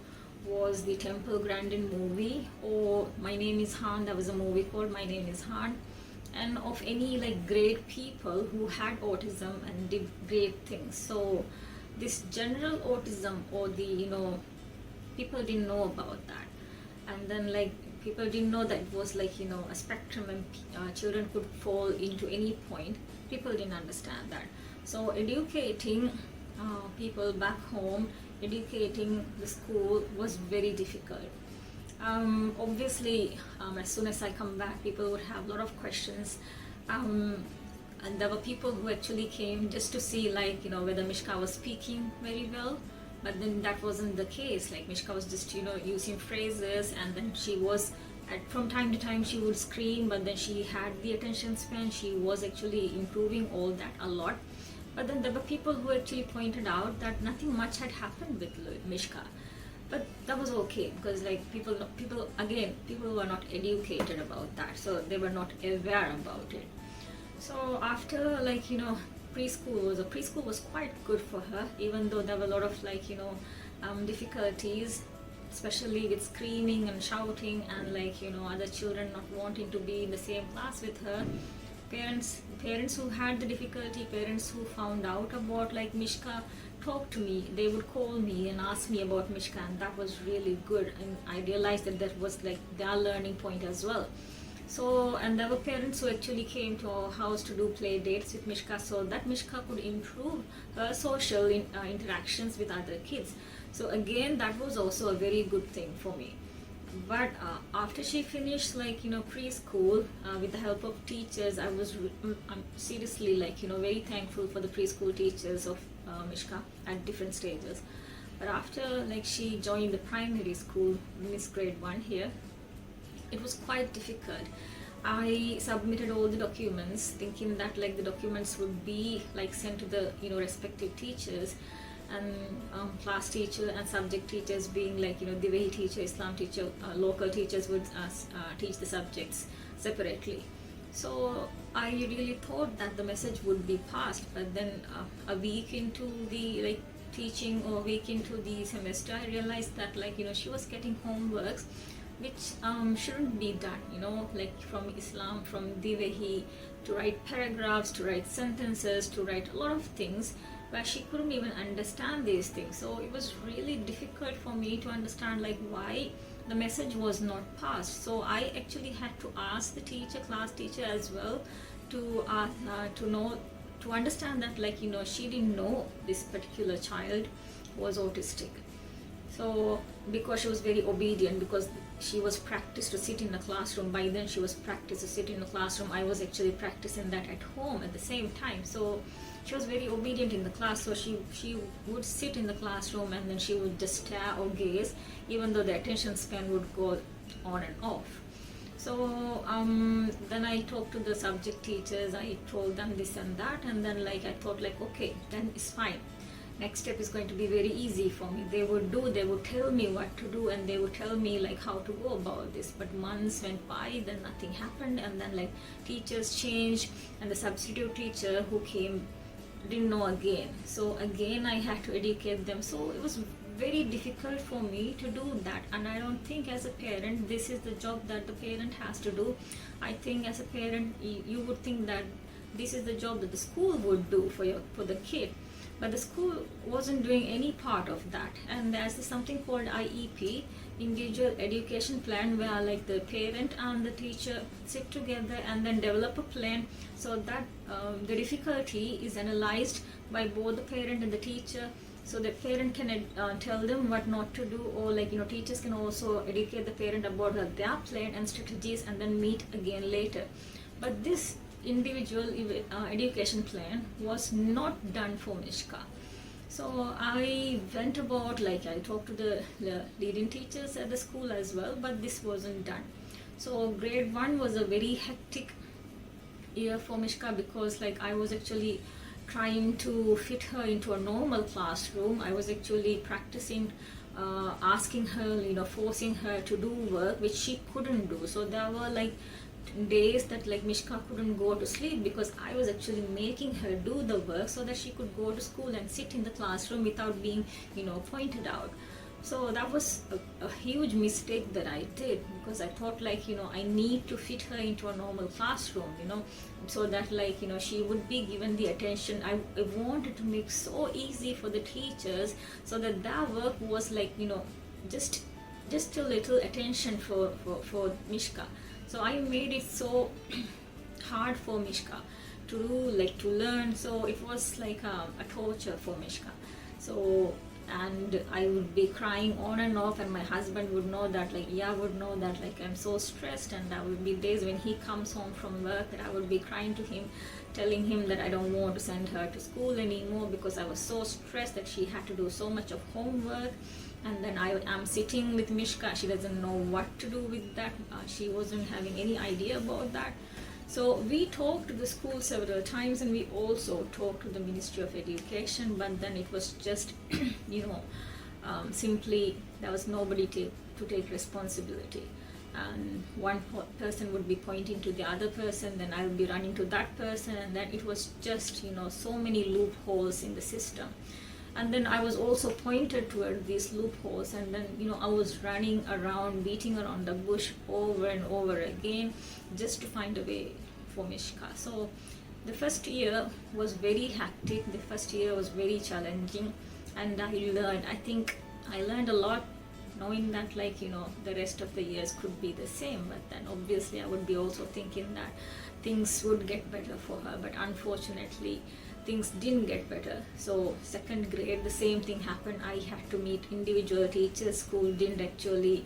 was the Temple Grandin movie, or My Name is Han. There was a movie called My Name is Han, and of any like great people who had autism and did great things. So this general autism, or the people didn't know about that. And then like people didn't know that it was like a spectrum, and children could fall into any point. People didn't understand that. So educating people back home, educating the school was very difficult. Obviously, as soon as I come back, people would have a lot of questions, and there were people who actually came just to see like whether Mishka was speaking very well. But then that wasn't the case. Like Mishka was just using phrases, and then she was from time to time she would scream, but then she had the attention span. She was actually improving all that a lot. But then there were people who actually pointed out that nothing much had happened with Mishka. But that was okay, because like people were not educated about that, so they were not aware about it. So after like preschool was quite good for her, even though there were a lot of like difficulties, especially with screaming and shouting, and like other children not wanting to be in the same class with her. Parents who had the difficulty, parents who found out about like Mishka, talk to me. They would call me and ask me about Mishka, and that was really good. And I realized that was like their learning point as well. So, and there were parents who actually came to our house to do play dates with Mishka, so that Mishka could improve her social interactions with other kids. So again, that was also a very good thing for me. But after she finished like preschool, with the help of teachers, I'm seriously like very thankful for the preschool teachers of Mishka at different stages. But after like she joined the primary school, Miss Grade 1 here, it was quite difficult. I submitted all the documents thinking that like the documents would be like sent to the respective teachers, and class teacher and subject teachers being like Divehi teacher, Islam teacher, local teachers would teach the subjects separately. So I really thought that the message would be passed, but then a week into the like teaching, or a week into the semester, I realized that like she was getting homeworks which shouldn't be done, like from Islam, from Divehi, to write paragraphs, to write sentences, to write a lot of things where she couldn't even understand these things. So it was really difficult for me to understand like why the message was not passed. So I actually had to ask the teacher, class teacher as well, to understand that like she didn't know this particular child was autistic. So because she was very obedient, because she was practiced to sit in the classroom. By then she was practiced to sit in the classroom. I was actually practicing that at home at the same time. So she was very obedient in the class. So she would sit in the classroom and then she would just stare or gaze, even though the attention span would go on and off. So then I talked to the subject teachers. I told them this and that, and then like I thought like, okay, then it's fine. Next step is going to be very easy for me. They would tell me what to do, and they would tell me like how to go about this. But months went by, then nothing happened, and then like teachers changed, and the substitute teacher who came didn't know again. So again I had to educate them. So it was very difficult for me to do that, and I don't think as a parent this is the job that the parent has to do. I think as a parent you would think that this is the job that the school would do for the kid, but the school wasn't doing any part of that. And there's something called IEP, individual education plan, where like the parent and the teacher sit together and then develop a plan, so that the difficulty is analyzed by both the parent and the teacher. So the parent can tell them what not to do, or like teachers can also educate the parent about their plan and strategies, and then meet again later. But this individual education plan was not done for Mishka. So I went about, like I talked to the leading teachers at the school as well, but this wasn't done. So grade 1 was a very hectic year for Mishka, because like I was actually trying to fit her into a normal classroom. I was actually practicing asking her, forcing her to do work which she couldn't do. So there were like days that like Mishka couldn't go to sleep, because I was actually making her do the work so that she could go to school and sit in the classroom without being pointed out. So that was a huge mistake that I did, because I thought like I need to fit her into a normal classroom, so that like she would be given the attention. I wanted to make so easy for the teachers, so that their work was like just a little attention for Mishka. So I made it so hard for Mishka to learn. So it was like a torture for Mishka. So, and I would be crying on and off, and my husband would know that, would know that I'm so stressed. And there would be days when he comes home from work that I would be crying to him, telling him that I don't want to send her to school anymore, because I was so stressed that she had to do so much of homework. And then I am sitting with Mishka. She doesn't know what to do with that. She wasn't having any idea about that. So we talked to the school several times, and we also talked to the Ministry of Education, but then it was just, simply there was nobody to take responsibility. And one person would be pointing to the other person, then I would be running to that person, and then it was just, so many loopholes in the system. And then I was also pointed toward these loopholes, and then I was running around, beating around the bush over and over again, just to find a way for Mishka. So the first year was very hectic. The first year was very challenging, and I think I learned a lot, knowing that the rest of the years could be the same. But then obviously I would be also thinking that things would get better for her, but unfortunately things didn't get better. So second grade, the same thing happened. I had to meet individual teachers. School didn't actually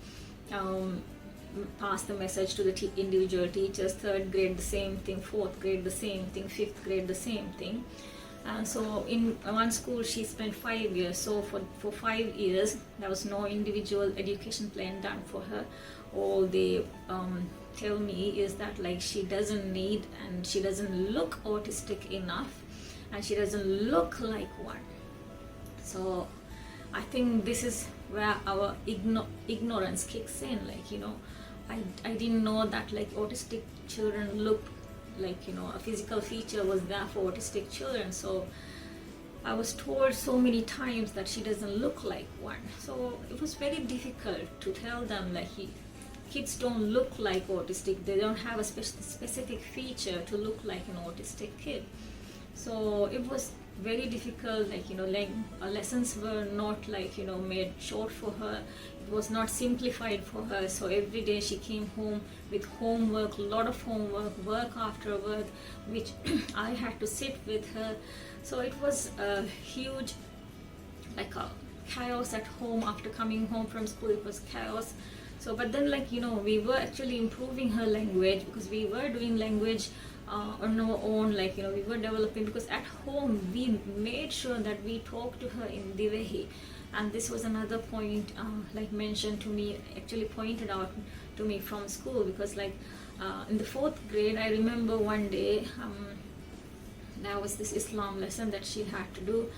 pass the message to the individual teachers. Third grade, the same thing. Fourth grade, the same thing. Fifth grade, the same thing. And so in one school she spent 5 years. So for 5 years there was no individual education plan done for her. All they tell me is that she doesn't need, and she doesn't look autistic enough, and she doesn't look like one. So I think this is where our ignorance kicks in. I didn't know that autistic children look a physical feature was there for autistic children. So I was told so many times that she doesn't look like one. So it was very difficult to tell them kids don't look like autistic. They don't have a specific feature to look like an autistic kid. So it was very difficult. Lessons were not made short for her. It was not simplified for her. So every day she came home with homework, a lot of homework, work after work, which I had to sit with her. So it was a huge a chaos at home. After coming home from school, it was chaos. So but then, like, we were actually improving her language, because we were doing language on our own, like, we were developing, because at home we made sure that we talk to her in Divehi. And this was another point, like mentioned to me, actually pointed out to me from school, because like in the 4th grade, I remember one day there was this Islam lesson that she had to do,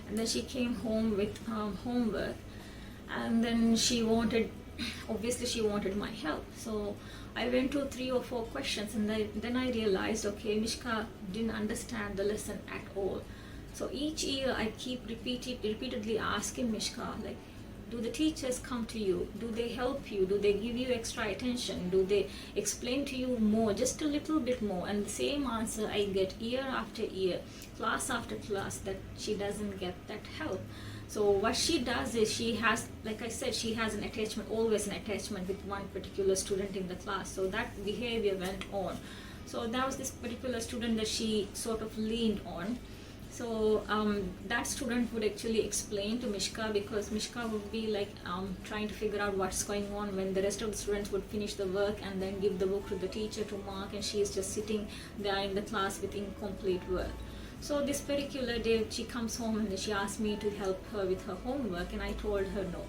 and then she came home with homework, and then she wanted, obviously she wanted my help. So I went to 3 or 4 questions, and then I realized, okay, Mishka didn't understand the lesson at all. So each year I keep repeatedly asking Mishka, like, do the teachers come to you? Do they help you? Do they give you extra attention? Do they explain to you more, just a little bit more? And the same answer I get year after year, class after class, that she doesn't get that help. So what she does is, she has, like I said, she has an attachment, always an attachment with one particular student in the class. So that behavior went on. So that was this particular student that she sort of leaned on. So that student would actually explain to Mishka, because Mishka would be like trying to figure out what's going on, when the rest of the students would finish the work and then give the book to the teacher to mark, and she is just sitting there in the class with incomplete work. So this particular day she comes home and she asked me to help her with her homework, and I told her no.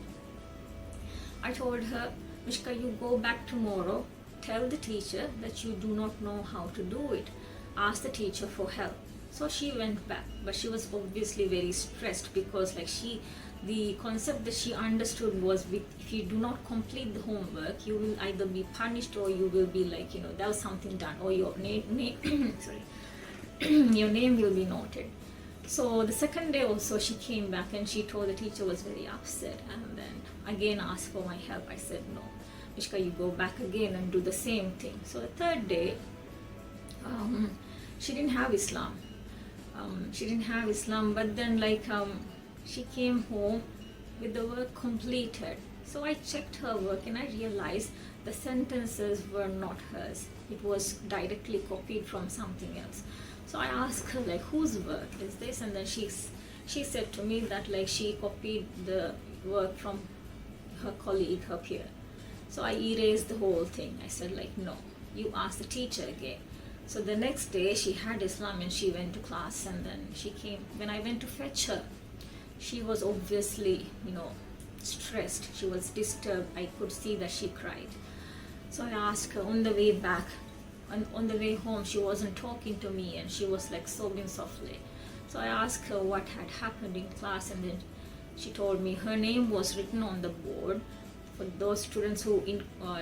I told her, Mishka, you go back tomorrow, tell the teacher that you do not know how to do it. Ask the teacher for help. So she went back, but she was obviously very stressed, because like the concept that she understood was, if you do not complete the homework, you will either be punished, or you will be like, there was something done, or your name sorry, your name will be noted. So the second day also she came back, and she told the teacher was very upset, and then again asked for my help. I said no, Mishka, you go back again and do the same thing. So the third day, she didn't have Islam. But then like she came home with the work completed. So I checked her work, and I realized the sentences were not hers. It was directly copied from something else. So I asked her, like, whose work is this? And then she said to me that like she copied the work from her colleague, her peer. So I erased the whole thing. I said, like, no, you ask the teacher again. So the next day she had Islam, and she went to class, and then she came. When I went to fetch her, she was obviously, stressed. She was disturbed. I could see that she cried. So I asked her on the way back, and on the way home she wasn't talking to me, and she was like sobbing softly. So I asked her what had happened in class, and then she told me her name was written on the board for those students who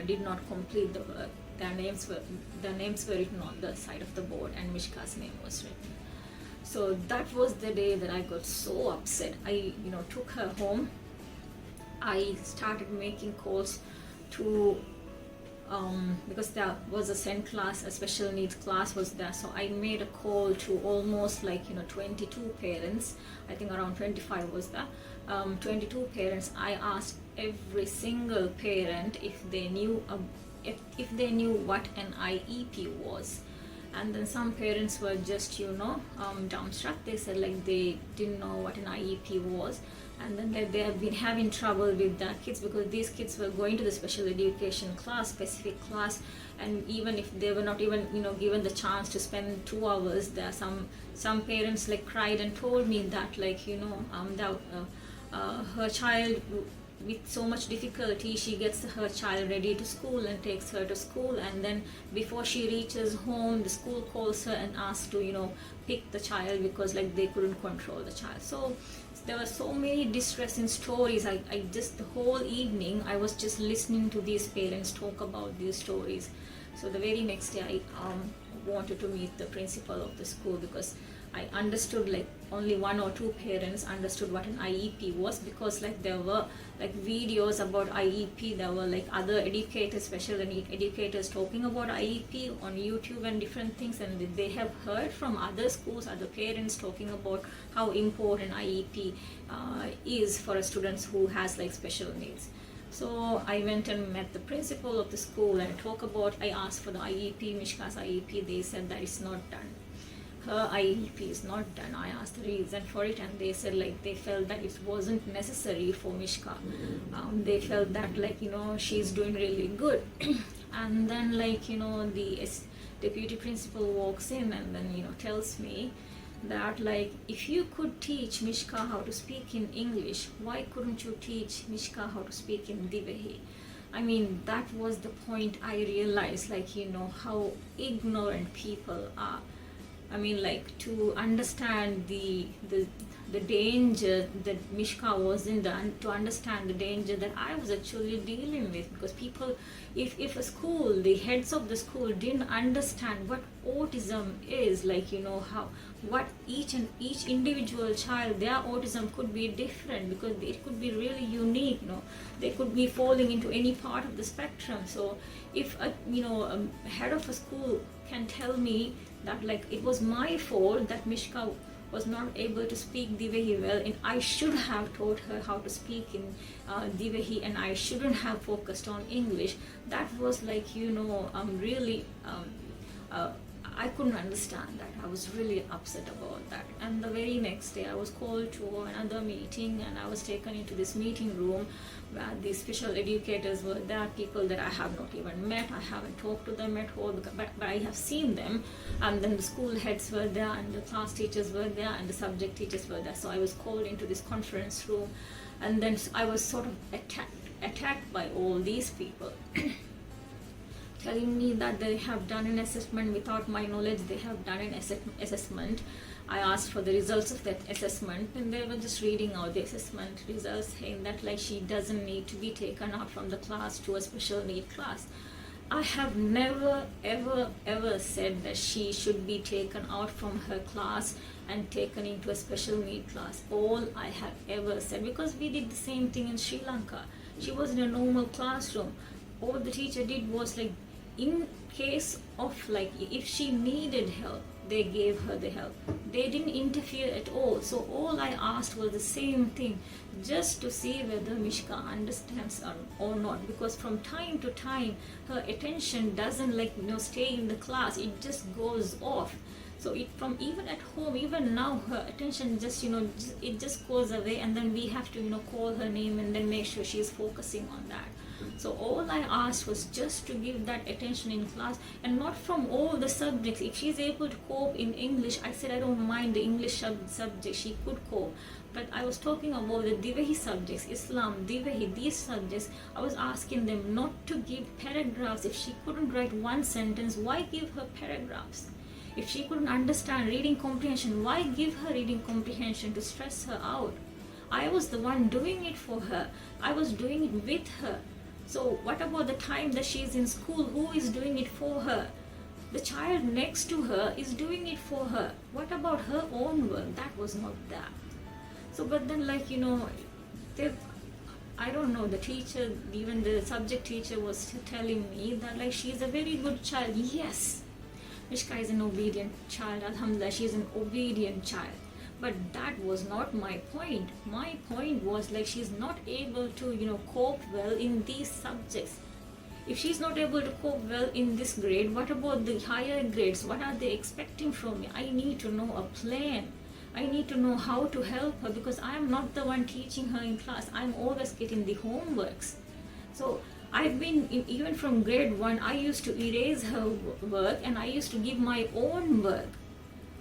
did not complete the work. Their names were written on the side of the board, and Mishka's name was written. So that was the day that I got so upset. I took her home. I started making calls to because there was a SEND class, a special needs class was there. So I made a call to almost 22 parents. I think around 25 was there. 22 parents. I asked every single parent if they knew what an IEP was. And then some parents were just dumbstruck. They said like they didn't know what an IEP was, and then they have been having trouble with their kids, because these kids were going to the special education class, specific class, and even if they were not even given the chance to spend 2 hours there, some parents cried and told me that her child, with so much difficulty, she gets her child ready to school and takes her to school, and then before she reaches home, the school calls her and asks to pick the child, because they couldn't control the child. So there were so many distressing stories. I just, the whole evening I was just listening to these parents talk about these stories. So the very next day I wanted to meet the principal of the school, because I understood only 1 or 2 parents understood what an IEP was, because there were videos about IEP. There were other educators, special need educators, talking about IEP on YouTube and different things, and they have heard from other schools, other parents talking about how important IEP is for a student who has special needs. So I went and met the principal of the school and I asked for the IEP, Mishka's IEP. They said that it's not done. her IEP is not done. I asked the reason for it, and they said like they felt that it wasn't necessary for Mishka. They felt that like she's doing really good. And then like the deputy principal walks in and then tells me that like if you could teach Mishka how to speak in English, why couldn't you teach Mishka how to speak in Divehi? I mean, that was the point I realized, like how ignorant people are. I mean, like, to understand the danger that Mishka was in, to understand the danger that I was actually dealing with, because people, if a school, the heads of the school didn't understand what autism is, like what each individual child, their autism could be different, because it could be really unique. They could be falling into any part of the spectrum. So if a head of a school can tell me that like it was my fault that Mishka was not able to speak Divehi well, and I should have taught her how to speak in Divehi, and I shouldn't have focused on English, that was like really I couldn't understand that. I was really upset about that. And the very next day I was called to another meeting, and I was taken into this meeting room where the special educators were there, people that I have not even met. I haven't talked to them at all, but I have seen them. And then the school heads were there, and the class teachers were there, and the subject teachers were there. So I was called into this conference room, and then I was sort of attacked by all these people. Telling me that they have done an assessment without my knowledge. They have done an assessment. I asked for the results of that assessment, and they were just reading out the assessment results, saying that like she doesn't need to be taken out from the class to a special need class. I have never ever said that she should be taken out from her class and taken into a special need class. All I have ever said, because we did the same thing in Sri Lanka. She was in a normal classroom. All the teacher did was like, in case of like if she needed help, they gave her the help. They didn't interfere at all. So all I asked was the same thing, just to see whether Mishka understands or not, because from time to time her attention doesn't like stay in the class. It just goes off. So it from even at home, even now, her attention just it just goes away, and then we have to call her name and then make sure she's focusing on that. So all I asked was just to give that attention in class, and not from all the subjects. If she's able to cope in English, I said I don't mind the English subject, she could cope. But I was talking about the Divehi subjects, Islam, Divehi, these subjects. I was asking them not to give paragraphs. If she couldn't write one sentence, why give her paragraphs? If she couldn't understand reading comprehension, why give her reading comprehension to stress her out? I was the one doing it for her. I was doing it with her. So what about the time that she is in school? Who is doing it for her? The child next to her is doing it for her. What about her own work? That was not there. So but then I don't know, the teacher, even the subject teacher was telling me that like she's a very good child. Yes, Mishka is an obedient child. Alhamdulillah, she is an obedient child. But that was not my point. My point was like she's not able to cope well in these subjects. If she's not able to cope well in this grade, what about the higher grades? What are they expecting from me? I need to know a plan. I need to know how to help her, because I am not the one teaching her in class. I'm always getting the homeworks. So I've been, even from grade 1, I used to erase her work, and I used to give my own work.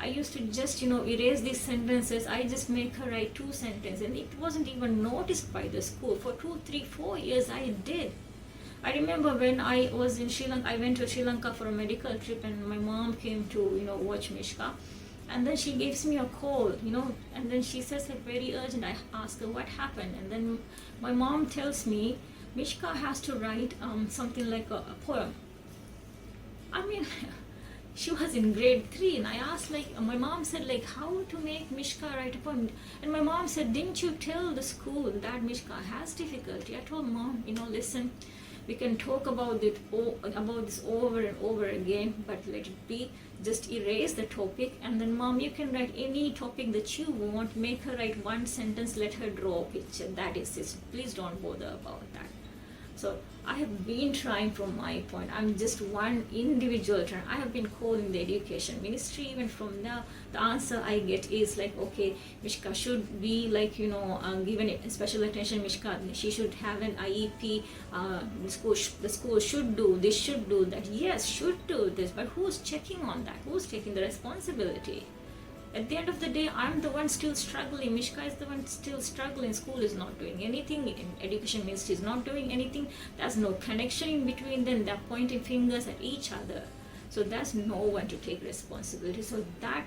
I used to just, erase these sentences. I just make her write 2 sentences, and it wasn't even noticed by the school. For 2, 3, 4 years I did. I remember when I was in Sri Lanka, I went to Sri Lanka for a medical trip, and my mom came to, watch Mishka. And then she gives me a call, and then she says like very urgent. I ask her what happened, and then my mom tells me Mishka has to write something like a poem. I mean, she was in grade 3, and I asked my mom said like how to make Mishka write a poem, and my mom said, didn't you tell the school that Mishka has difficulty? I told mom, listen, we can talk about this over and over again, but let it be. Just erase the topic, and then mom, you can write any topic that you want. Make her write 1 sentence, let her draw a picture. That is it. Please don't bother about that. So I have been trying from my point. I'm just one individual trying. I have been calling the education ministry. Even from now, the answer I get is like, okay, Mishka should be like, given special attention. Mishka, she should have an IEP. The school should do this, should do that. Yes, should do this. But who's checking on that? Who's taking the responsibility? At the end of the day, I'm the one still struggling. Mishka is the one still struggling. School is not doing anything. Education ministry is not doing anything. There's no connection in between them. They're pointing fingers at each other. So there's no one to take responsibility. So that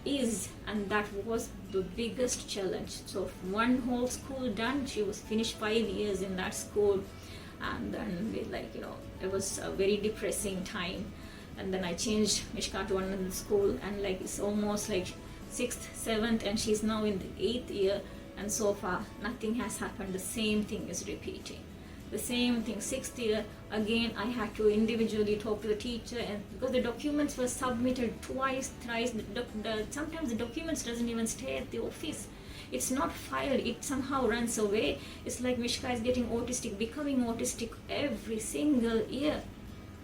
is, and that was the biggest challenge. So one whole school done. She was finished 5 years in that school. And then it was a very depressing time. And then I changed Mishka to another school, and like it's almost like 6th, 7th, and she's now in the 8th year, and so far nothing has happened. The same thing is repeating. The same thing, 6th year, again I had to individually talk to the teacher, and because the documents were submitted twice, thrice, sometimes the documents doesn't even stay at the office. It's not filed, it somehow runs away. It's like Mishka is getting autistic, becoming autistic every single year.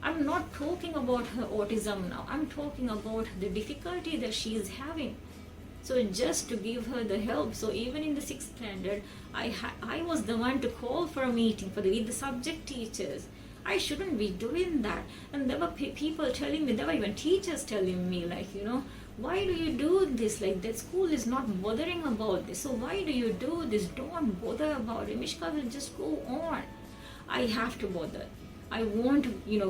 I'm not talking about her autism now. I'm talking about the difficulty that she is having. So just to give her the help. So even in the 6th standard, I was the one to call for a meeting with the subject teachers. I shouldn't be doing that. And there were people telling me, there were even teachers telling me like, why do you do this? Like that school is not bothering about this. So why do you do this? Don't bother about it. Mishka will just go on. I have to bother. I won't,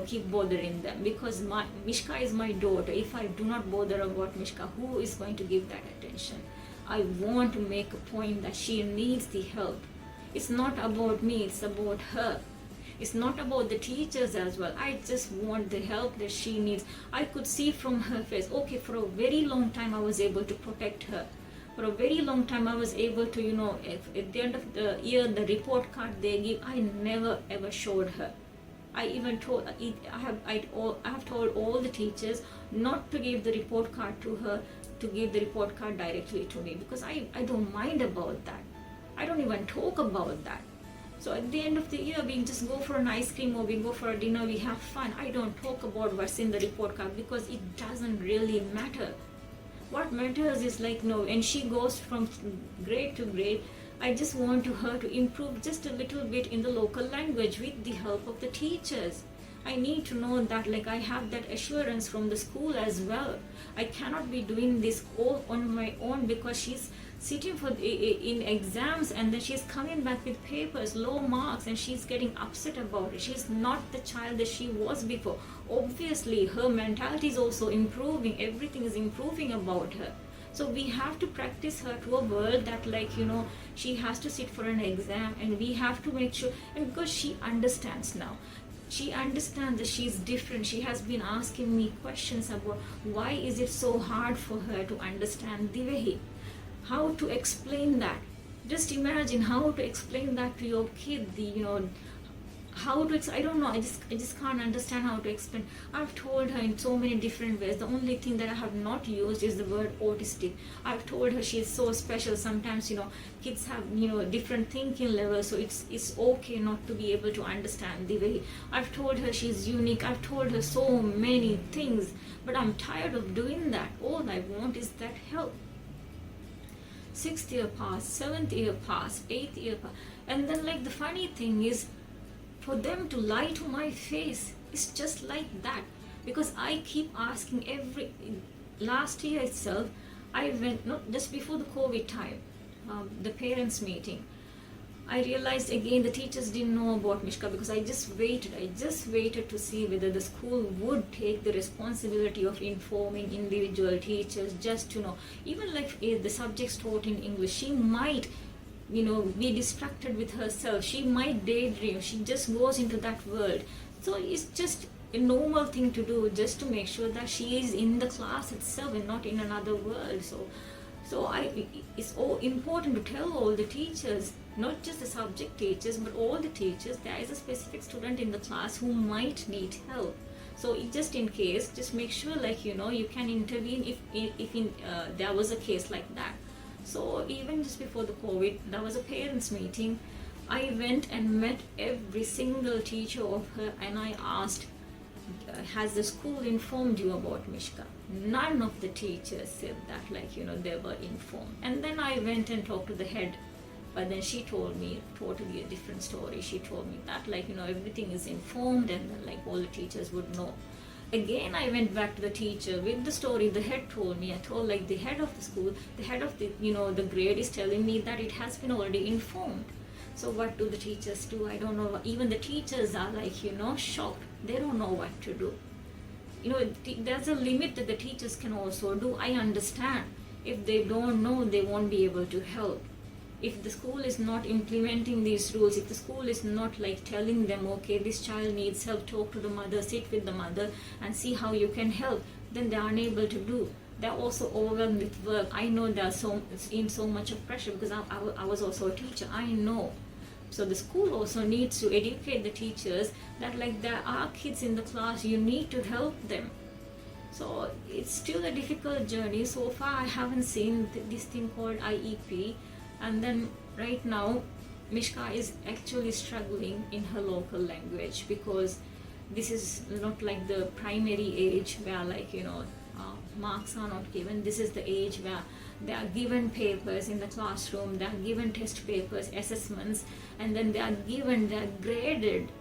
keep bothering them because Mishka is my daughter. If I do not bother about Mishka, who is going to give that attention? I want to make a point that she needs the help. It's not about me, it's about her. It's not about the teachers as well. I just want the help that she needs. I could see from her face, okay, for a very long time I was able to protect her. For a very long time I was able to, at the end of the year, the report card they give, I never ever showed her. I even told, I have told all the teachers not to give the report card to her, to give the report card directly to me, because I don't mind about that. I don't even talk about that. So at the end of the year, we just go for an ice cream or we go for a dinner, we have fun. I don't talk about what's in the report card because it doesn't really matter. What matters is and she goes from grade to grade, I just want her to improve just a little bit in the local language with the help of the teachers. I need to know that I have that assurance from the school as well. I cannot be doing this all on my own because she's sitting in exams and then she's coming back with papers, low marks, and she's getting upset about it. She's not the child that she was before. Obviously, her mentality is also improving. Everything is improving about her. So we have to practice her to a world that she has to sit for an exam, and we have to make sure, and because she understands now. She understands that she's different. She has been asking me questions about why is it so hard for her to understand Divehi. How to explain that. Just imagine how to explain that to your kid, I don't know, I just can't understand how to explain. I've told her in so many different ways. The only thing that I have not used is the word autistic. I've told her she's so special. Sometimes, kids have, different thinking levels, so it's okay not to be able to understand the way. I've told her she's unique. I've told her so many things, but I'm tired of doing that. All I want is that help. 6th year passed, 7th year passed, 8th year passed, and then the funny thing is, for them to lie to my face, it's just like that. Because I keep asking last year itself, I went, not just before the COVID time, the parents meeting, I realized again the teachers didn't know about Mishka because I just waited to see whether the school would take the responsibility of informing individual teachers just to know. Even if the subjects taught in English, she might be distracted with herself. She might daydream. She just goes into that world. So it's just a normal thing to do, just to make sure that she is in the class itself and not in another world. It's all important to tell all the teachers, not just the subject teachers, but all the teachers, there is a specific student in the class who might need help. So just in case, just make sure you can intervene if there was a case like that. So even just before the COVID, there was a parents meeting. I went and met every single teacher of her, and I asked, has the school informed you about Mishka? None of the teachers said that, like, they were informed. And then I went and talked to the head, but then she told me totally a different story. She told me that, like, everything is informed, and then, like, all the teachers would know. Again, I went back to the teacher with the story the head told me. I told, like, the head of the school, the head of the, the grade is telling me that it has been already informed. So what do the teachers do? I don't know. Even the teachers are, like, shocked. They don't know what to do. There's a limit that the teachers can also do. I understand. If they don't know, they won't be able to help. If the school is not implementing these rules, if the school is not, like, telling them, okay, this child needs help, talk to the mother, sit with the mother and see how you can help, then they are unable to do. They're also overwhelmed with work. I know they're in so much of pressure, because I was also a teacher. I know. So the school also needs to educate the teachers that, like, there are kids in the class, you need to help them. So it's still a difficult journey. So far I haven't seen this thing called IEP. And then right now, Mishka is actually struggling in her local language, because this is not like the primary age where, like, marks are not given. This is the age where they are given papers in the classroom, they are given test papers, assessments, and then they are graded.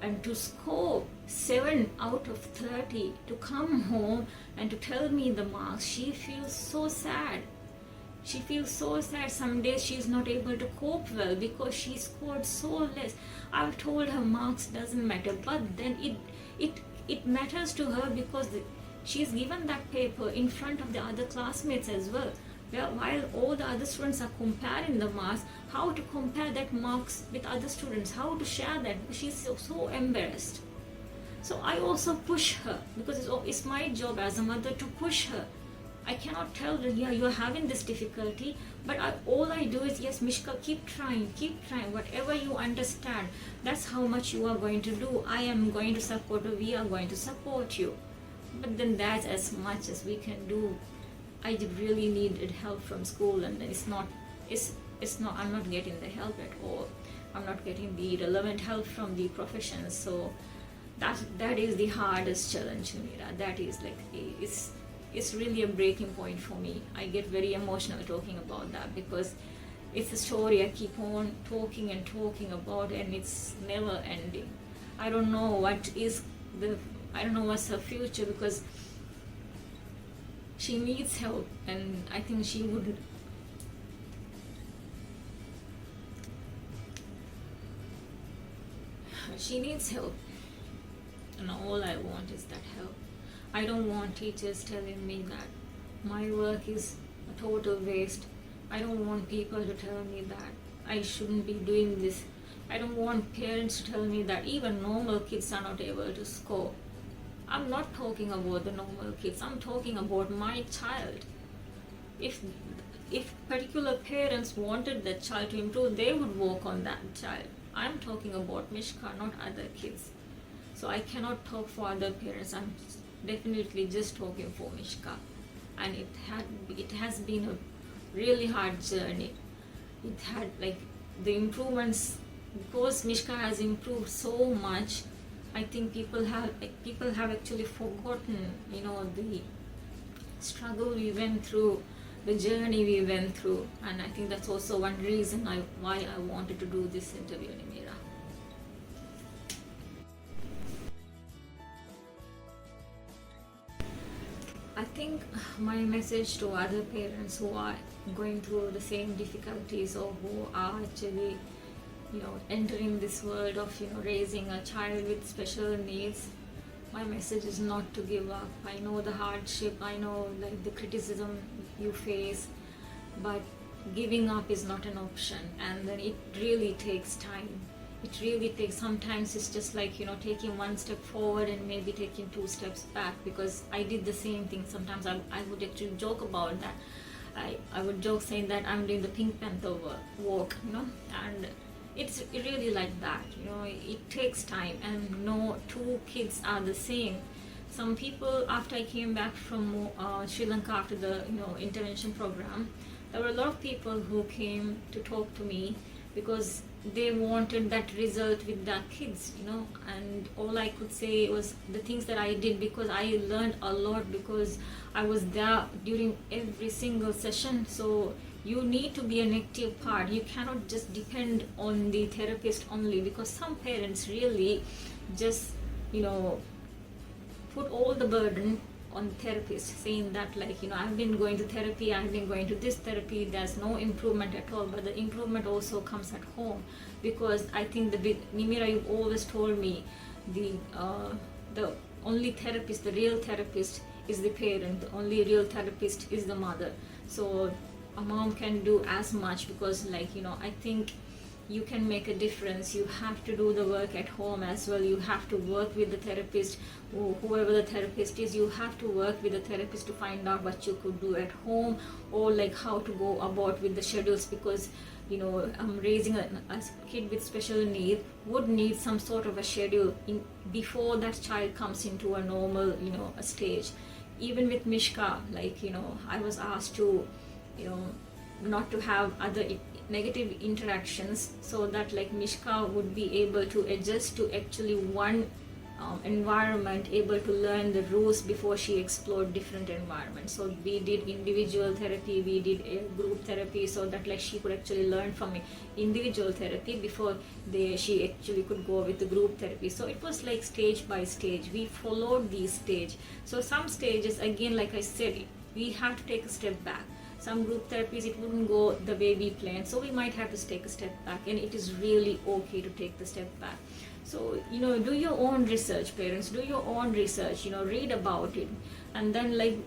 And to score 7 out of 30, to come home and to tell me the marks, she feels so sad. She feels so sad. Some days she is not able to cope well because she scored so less. I've told her marks doesn't matter, but then it matters to her, because she's given that paper in front of the other classmates as well. While all the other students are comparing the marks, how to compare that marks with other students, how to share that, she's so embarrassed. So I also push her, because it's my job as a mother to push her. I cannot tell her, yeah, you're having this difficulty, but all I do is, yes, Mishka, keep trying, whatever you understand, that's how much you are going to do. I am going to support you, we are going to support you. But then that's as much as we can do. I really needed help from school, and it's not, I'm not getting the help at all. I'm not getting the relevant help from the professions. So that is the hardest challenge, Nimeera. That is, like, it's really a breaking point for me. I get very emotional talking about that, because it's a story I keep on talking and talking about, and it's never ending. I don't know what's her future, because she needs help, and I think she would. She needs help, and all I want is that help. I don't want teachers telling me that my work is a total waste. I don't want people to tell me that I shouldn't be doing this. I don't want parents to tell me that even normal kids are not able to score. I'm not talking about the normal kids. I'm talking about my child. If particular parents wanted that child to improve, they would work on that child. I'm talking about Mishka, not other kids. So I cannot talk for other parents. I'm definitely just talking for Mishka. And it has been a really hard journey. It had, like, the improvements, because Mishka has improved so much. I think people have actually forgotten, the struggle we went through, the journey we went through, and I think that's also one reason why I wanted to do this interview, Nimeera. I think my message to other parents who are going through the same difficulties, or who are actually entering this world of raising a child with special needs, my message is not to give up. I know the hardship, I know, like, the criticism you face, but giving up is not an option. And then it really takes time. It really takes, sometimes it's just like taking one step forward and maybe taking 2 steps back, because I did the same thing. Sometimes I would actually joke about that. I would joke saying that I'm doing the Pink Panther walk, and it's really like that. It takes time, and no 2 kids are the same. Some people, after I came back from Sri Lanka after the intervention program, there were a lot of people who came to talk to me, because they wanted that result with their kids, you know. And all I could say was the things that I did, because I learned a lot, because I was there during every single session. So you need to be an active part. You cannot just depend on the therapist only, because some parents really just, you know, put all the burden on the therapist, saying that, like, you know, I've been going to therapy, I've been going to this therapy, there's no improvement at all. But the improvement also comes at home, because I think Nimeera, you've always told me the only therapist, the real therapist is the parent, the only real therapist is the mother. So a mom can do as much, because, like, you know, I think you can make a difference. You have to do the work at home as well. You have to work with the therapist, whoever the therapist is. You have to work with the therapist to find out what you could do at home, or like how to go about with the schedules, because, you know, raising a kid with special need would need some sort of a schedule before that child comes into a normal, you know, a stage. Even with Mishka, like, you know, I was asked to, you know, not to have other negative interactions, so that, like, Mishka would be able to adjust to actually one environment, able to learn the rules before she explored different environments. So we did individual therapy, we did a group therapy, so that, like, she could actually learn from individual therapy before she actually could go with the group therapy. So it was like stage by stage, we followed these stage. So some stages, again, like I said, we have to take a step back. Some group therapies, it wouldn't go the way we planned, so we might have to take a step back, and it is really okay to take the step back. So, you know, do your own research, parents, do your own research, you know, read about it. And then, like,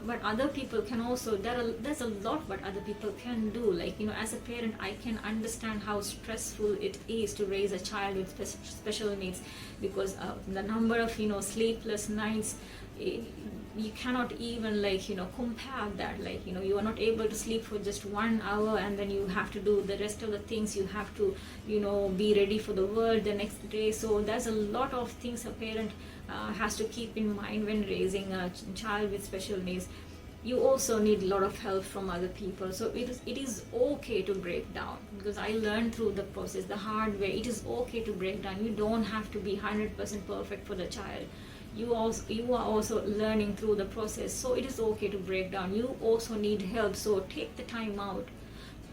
what other people can also, there's a lot what other people can do. Like, you know, as a parent, I can understand how stressful it is to raise a child with special needs, because the number of, you know, sleepless nights, you cannot even, like, you know, compare that. Like, you know, you are not able to sleep for just 1 hour, and then you have to do the rest of the things. You have to, you know, be ready for the world the next day. So there's a lot of things a parent has to keep in mind when raising a child with special needs. You also need a lot of help from other people. So it is okay to break down, because I learned through the process the hard way. It is okay to break down. You don't have to be 100% perfect for the child. You are also learning through the process, so it is okay to break down. You also need help, so take the time out,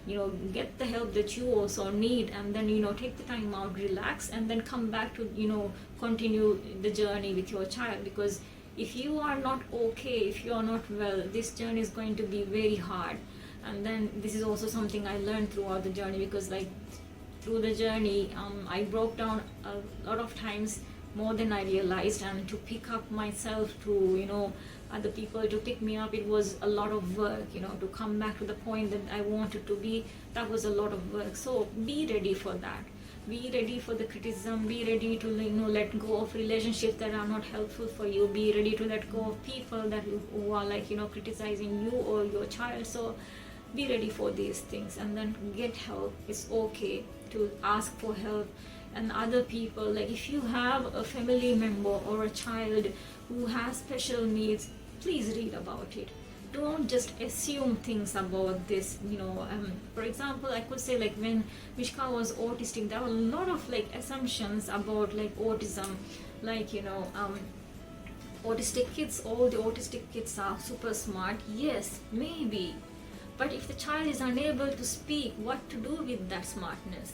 you know, get the help that you also need, and then, you know, take the time out, relax, and then come back to, you know, continue the journey with your child. Because if you are not okay, if you are not well, this journey is going to be very hard. And then this is also something I learned throughout the journey, because, like, through the journey, I broke down a lot of times, more than I realized. And to pick up myself, to, you know, other people to pick me up, it was a lot of work, you know, to come back to the point that I wanted to be. That was a lot of work. So be ready for that. Be ready for the criticism. Be ready to, you know, let go of relationships that are not helpful for you. Be ready to let go of people who are, like, you know, criticizing you or your child. So be ready for these things, and then get help. It's okay to ask for help. And other people, like, if you have a family member or a child who has special needs, please read about it. Don't just assume things about this, you know. For example, I could say, like, when Mishka was autistic, there were a lot of, like, assumptions about, like, autism. Like, you know, autistic kids, all the autistic kids are super smart. Yes, maybe. But if the child is unable to speak, what to do with that smartness?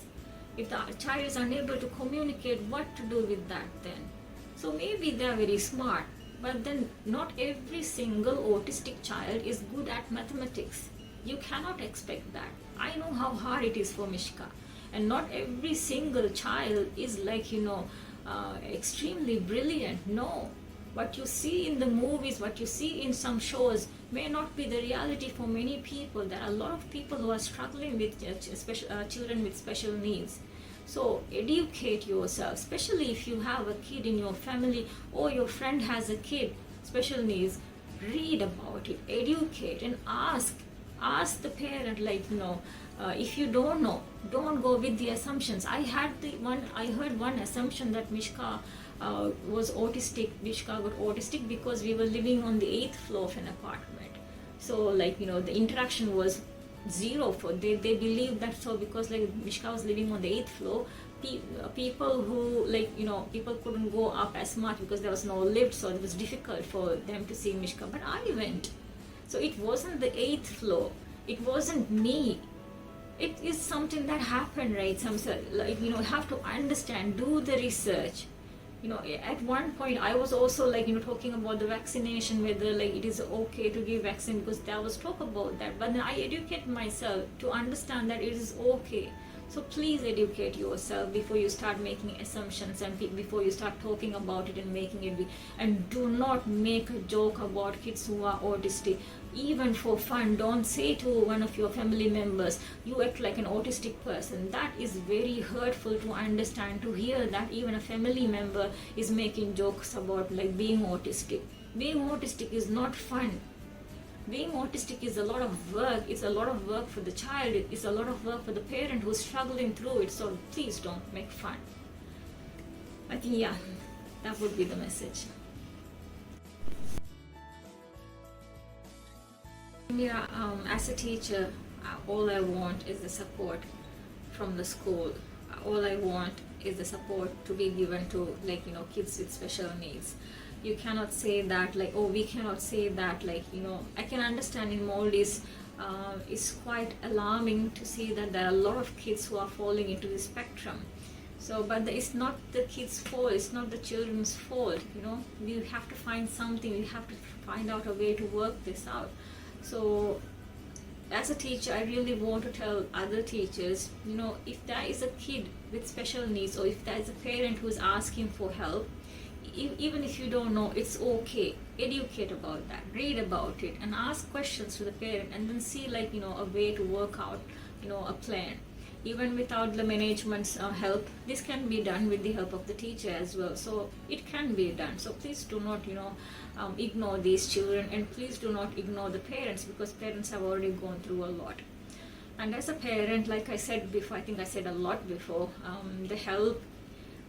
If the child is unable to communicate, what to do with that then? So maybe they are very smart, but then not every single autistic child is good at mathematics. You cannot expect that. I know how hard it is for Mishka, and not every single child is, like, you know, extremely brilliant. No. What you see in the movies, what you see in some shows may not be the reality for many people. There are a lot of people who are struggling with children with special needs. So educate yourself, especially if you have a kid in your family, or your friend has a kid, special needs. Read about it, educate, and ask the parent, like, you know, if you don't know, don't go with the assumptions. I heard one assumption that Mishka was autistic. Mishka got autistic because we were living on the 8th floor of an apartment. So, like, you know, the interaction was zero for they believe that. So because like Mishka was living on the 8th floor, people who like people couldn't go up as much because there was no lift, so it was difficult for them to see Mishka. But I went, so it wasn't the 8th floor, it wasn't me, it is something that happened, right? Some like have to understand, do the research. At one point I was also like talking about the vaccination, whether like it is okay to give vaccine, because there was talk about that. But then I educate myself to understand that it is okay. So please educate yourself before you start making assumptions, and before you start talking about it and making it be. And do not make a joke about kids who are autistic, even for fun. Don't say to one of your family members, you act like an autistic person. That is very hurtful to understand, to hear that even a family member is making jokes about like being autistic. Being autistic is not fun. Being autistic is a lot of work. It's a lot of work for the child. It's a lot of work for the parent who's struggling through it. So please don't make fun. I think, yeah, that would be the message. Yeah, as a teacher, all I want is the support from the school. All I want is the support to be given to kids with special needs. You cannot say that like, oh, we cannot say that, like I can understand in Maldives it's quite alarming to see that there are a lot of kids who are falling into the spectrum. So but it's not the kids' fault, it's not the children's fault. We have to find something, we have to find out a way to work this out. So as a teacher, I really want to tell other teachers, if there is a kid with special needs, or if there is a parent who is asking for help, even if you don't know, it's okay. Educate about that, read about it, and ask questions to the parent, and then see a way to work out a plan. Even without the management's help, this can be done with the help of the teacher as well. So it can be done. So please do not ignore these children, and please do not ignore the parents, because parents have already gone through a lot. And as a parent, like I said before, I think I said a lot before, the help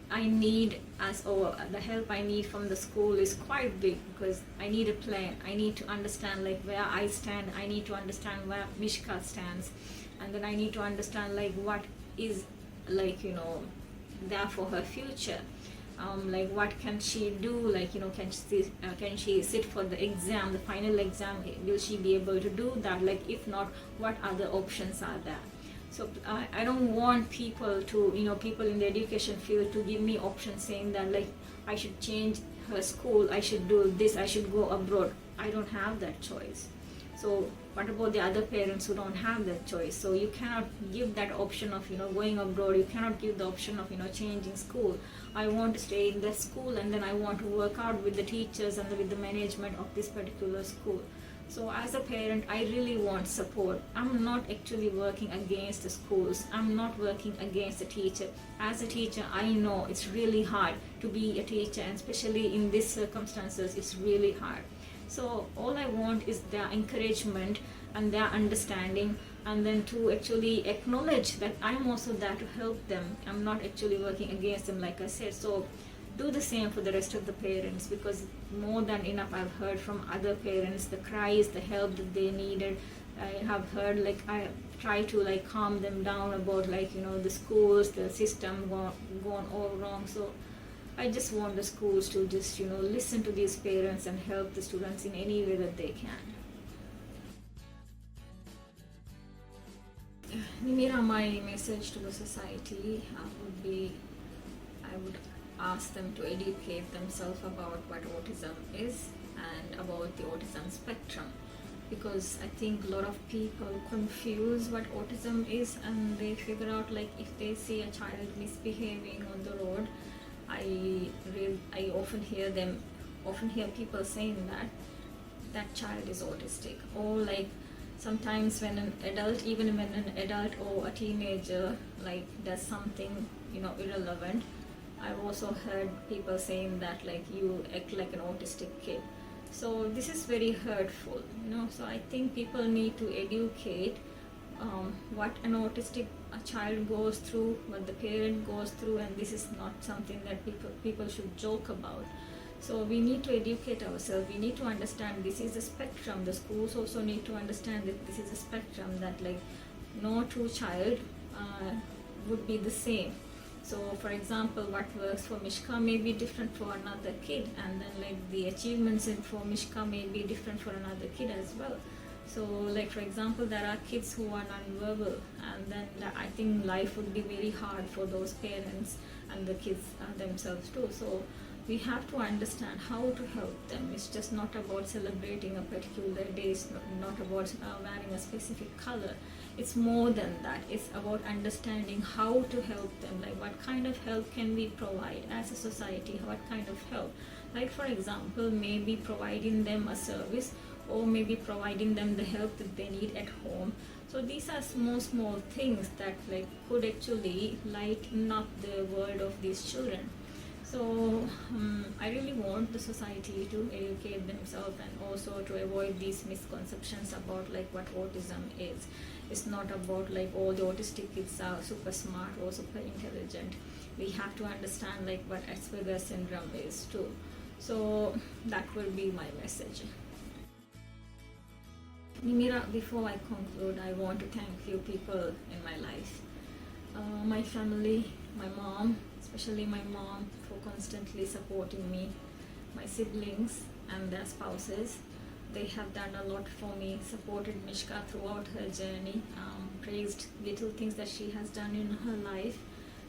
I need the help I need from the school is quite big, because I need a plan. I need to understand where I stand. I need to understand where Mishka stands, and then I need to understand what is there for her future. What can she do? Can she sit for the exam, the final exam? Will she be able to do that? If not, what other options are there? So I don't want people people in the education field to give me options saying that I should change her school, I should do this, I should go abroad. I don't have that choice. So what about the other parents who don't have that choice? So you cannot give that option of going abroad. You cannot give the option of changing school. I want to stay in the school, and then I want to work out with the teachers and with the management of this particular school. So as a parent, I really want support. I'm not actually working against the schools. I'm not working against the teacher. As a teacher, I know it's really hard to be a teacher, and especially in these circumstances, it's really hard. So all I want is their encouragement and their understanding, and then to actually acknowledge that I'm also there to help them. I'm not actually working against them, like I said. So do the same for the rest of the parents, because more than enough I've heard from other parents, the cries, the help that they needed. I have heard I try to calm them down about the schools, the system gone all wrong. So I just want the schools to just listen to these parents and help the students in any way that they can. Nimeera, my message to the society would be, I would ask them to educate themselves about what autism is and about the autism spectrum, because I think a lot of people confuse what autism is, and they figure out if they see a child misbehaving on the road, I often hear people saying that child is autistic, or sometimes when an adult, even when an adult or a teenager does something irrelevant, I've also heard people saying that you act like an autistic kid. So this is very hurtful, so I think people need to educate what an autistic child goes through, what the parent goes through, and this is not something that people should joke about. So we need to educate ourselves. We need to understand this is a spectrum. The schools also need to understand that this is a spectrum, that like no two child would be the same. So for example, what works for Mishka may be different for another kid, and then like the achievements for Mishka may be different for another kid as well. So like for example, there are kids who are non-verbal, and then I think life would be very hard for those parents and the kids themselves too. So we have to understand how to help them. It's just not about celebrating a particular day, it's not about wearing a specific color. It's more than that. It's about understanding how to help them, like what kind of help can we provide as a society, what kind of help. Like for example, maybe providing them a service, or maybe providing them the help that they need at home. So these are small things that like could actually lighten up the world of these children. So I really want the society to educate themselves, and also to avoid these misconceptions about like what autism is. It's not about like all the autistic kids are super smart or super intelligent. We have to understand like what Asperger's syndrome is too. So that will be my message. Nimeera, before I conclude, I want to thank few people in my life. My family, my mom, especially my mom, for constantly supporting me, my siblings and their spouses. They have done a lot for me, supported Mishka throughout her journey, praised little things that she has done in her life.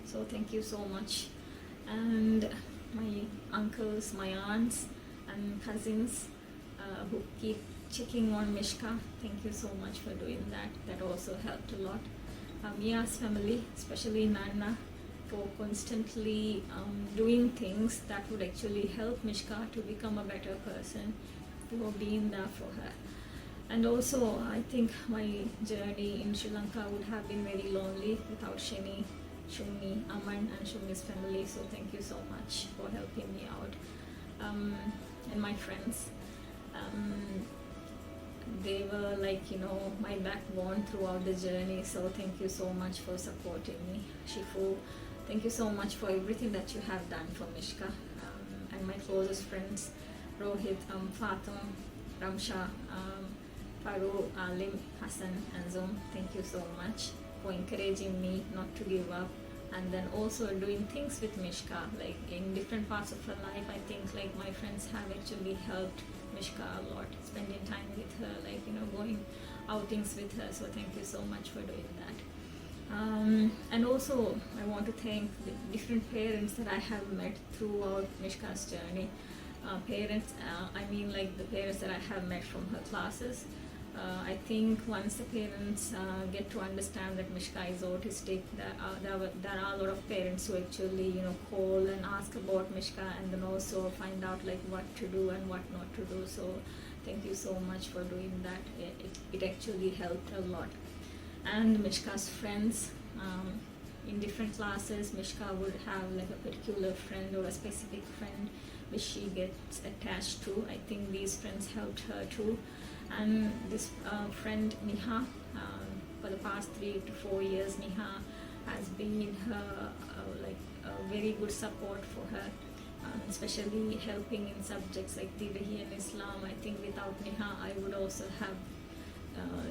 So thank you so much. And my uncles, my aunts and cousins who keep checking on Mishka, thank you so much for doing that. That also helped a lot. Mia's family, especially Nana, for constantly doing things that would actually help Mishka to become a better person, for being there for her. And also, I think my journey in Sri Lanka would have been very lonely without Shani, Shumi, Aman and Shumi's family. So thank you so much for helping me out. And my friends, they were like, you know, my backbone throughout the journey. So thank you so much for supporting me. Shifu, thank you so much for everything that you have done for Mishka. And my closest friends, Rohit, Fatum, Ramsha, Faru, Alim, Hassan and Zoom, thank you so much for encouraging me not to give up. And then also doing things with Mishka, like in different parts of her life. I think like my friends have actually helped Mishka a lot, spending time with her, like, you know, going outings with her. So thank you so much for doing that. And also I want to thank the different parents that I have met throughout Mishka's journey. Parents, I mean like the parents that I have met from her classes. I think once the parents get to understand that Mishka is autistic, there are a lot of parents who actually, you know, call and ask about Mishka, and then also find out like what to do and what not to do. So thank you so much for doing that. It actually helped a lot. And Mishka's friends, in different classes, Mishka would have like a particular friend or a specific friend which she gets attached to. I think these friends helped her too. And this friend Niha, for the past 3 to 4 years, Niha has been her like a very good support for her, especially helping in subjects like Tiwahi and Islam. I think without Niha, I would also have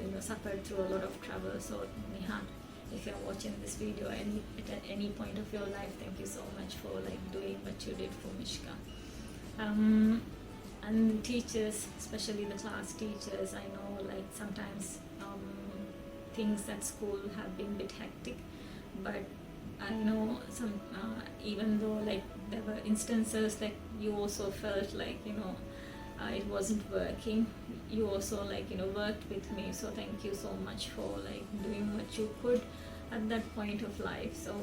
you know, suffered through a lot of trouble. So Niha, if you're watching this video at any point of your life, thank you so much for like doing what you did for Mishka. And teachers, especially the class teachers, I know like sometimes things at school have been a bit hectic, but I know some even though like there were instances like you also felt like, you know, it wasn't working, you also like, you know, worked with me. So thank you so much for like doing what you could at that point of life. So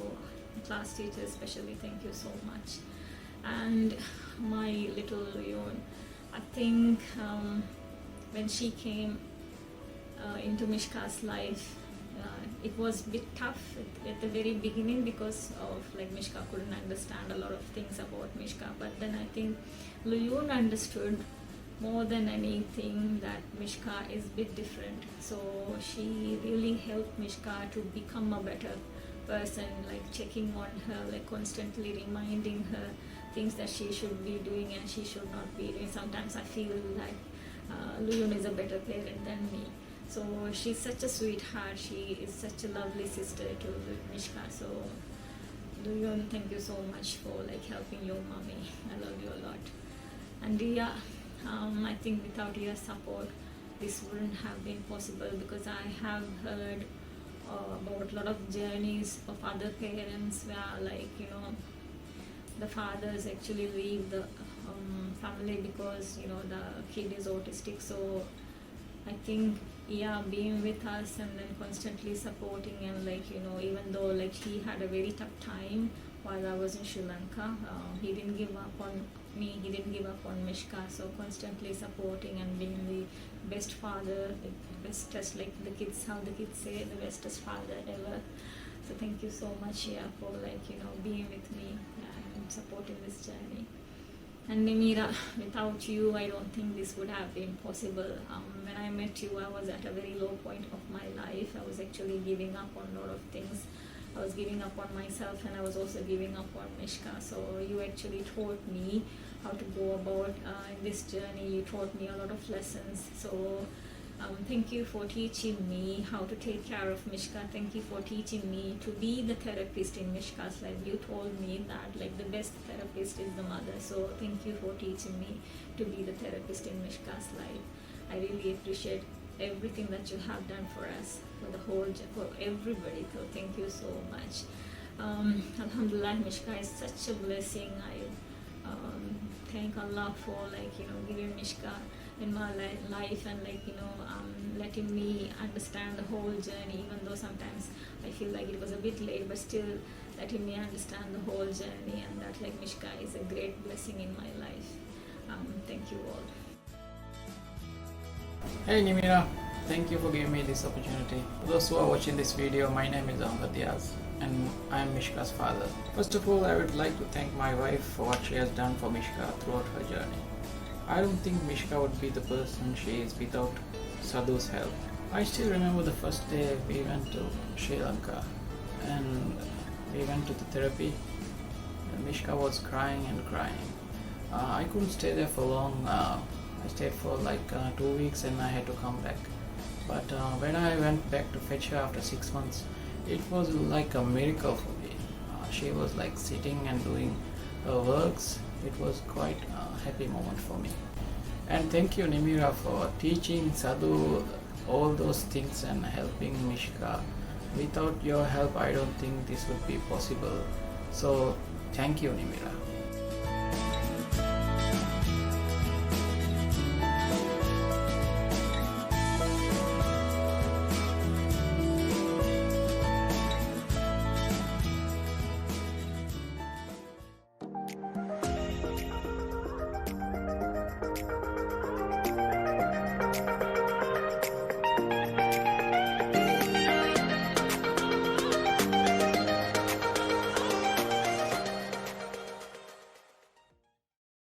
class teachers especially, thank you so much. And my little Leon, I think when she came into Mishka's life, it was a bit tough at the very beginning because of like Mishka couldn't understand a lot of things about Mishka. But then I think Luyun understood more than anything that Mishka is a bit different. So she really helped Mishka to become a better person, like checking on her, like constantly reminding her things that she should be doing and she should not be doing. Sometimes I feel like Luyun is a better parent than me. So she's such a sweetheart. She is such a lovely sister to Mishka. So Luyun, thank you so much for like helping your mommy. I love you a lot. And yeah, I think without your support, this wouldn't have been possible, because I have heard about a lot of journeys of other parents where, like, you know, the fathers actually leave the family because, you know, the kid is autistic. So I think, yeah, being with us and then constantly supporting, and like, you know, even though like he had a very tough time while I was in Sri Lanka, he didn't give up on me, he didn't give up on Mishka. So constantly supporting and being the best father, the bestest, like the kids, how the kids say, the bestest father ever. So thank you so much, yeah, for like, you know, being with me and supporting this journey. And Nimeera, without you, I don't think this would have been possible. When I met you, I was at a very low point of my life. I was actually giving up on a lot of things. I was giving up on myself, and I was also giving up on Mishka. So you actually taught me how to go about in this journey. You taught me a lot of lessons. So thank you for teaching me how to take care of Mishka. Thank you for teaching me to be the therapist in Mishka's life. You told me that like the best therapist is the mother. So thank you for teaching me to be the therapist in Mishka's life. I really appreciate everything that you have done for us, for everybody. So thank you so much. Alhamdulillah, Mishka is such a blessing. I thank Allah for, like, you know, giving Mishka in my life, and like, you know, letting me understand the whole journey, even though sometimes I feel like it was a bit late, but still letting me understand the whole journey, and that like Mishka is a great blessing in my life. Thank you all. Hey Nimeera, thank you for giving me this opportunity. For those who are watching this video, my name is Diaz and I am Mishka's father. First of all, I would like to thank my wife for what she has done for Mishka throughout her journey. I don't think Mishka would be the person she is without Sadhu's help. I still remember the first day we went to Sri Lanka and we went to the therapy. Mishka was crying and crying. I couldn't stay there for long. I stayed for like 2 weeks and I had to come back. But when I went back to fetch her after 6 months, it was like a miracle for me. She was like sitting and doing her works. It was quite a happy moment for me. And thank you Nimeera for teaching Sadhu all those things and helping Mishka. Without your help, I don't think this would be possible. So thank you Nimeera.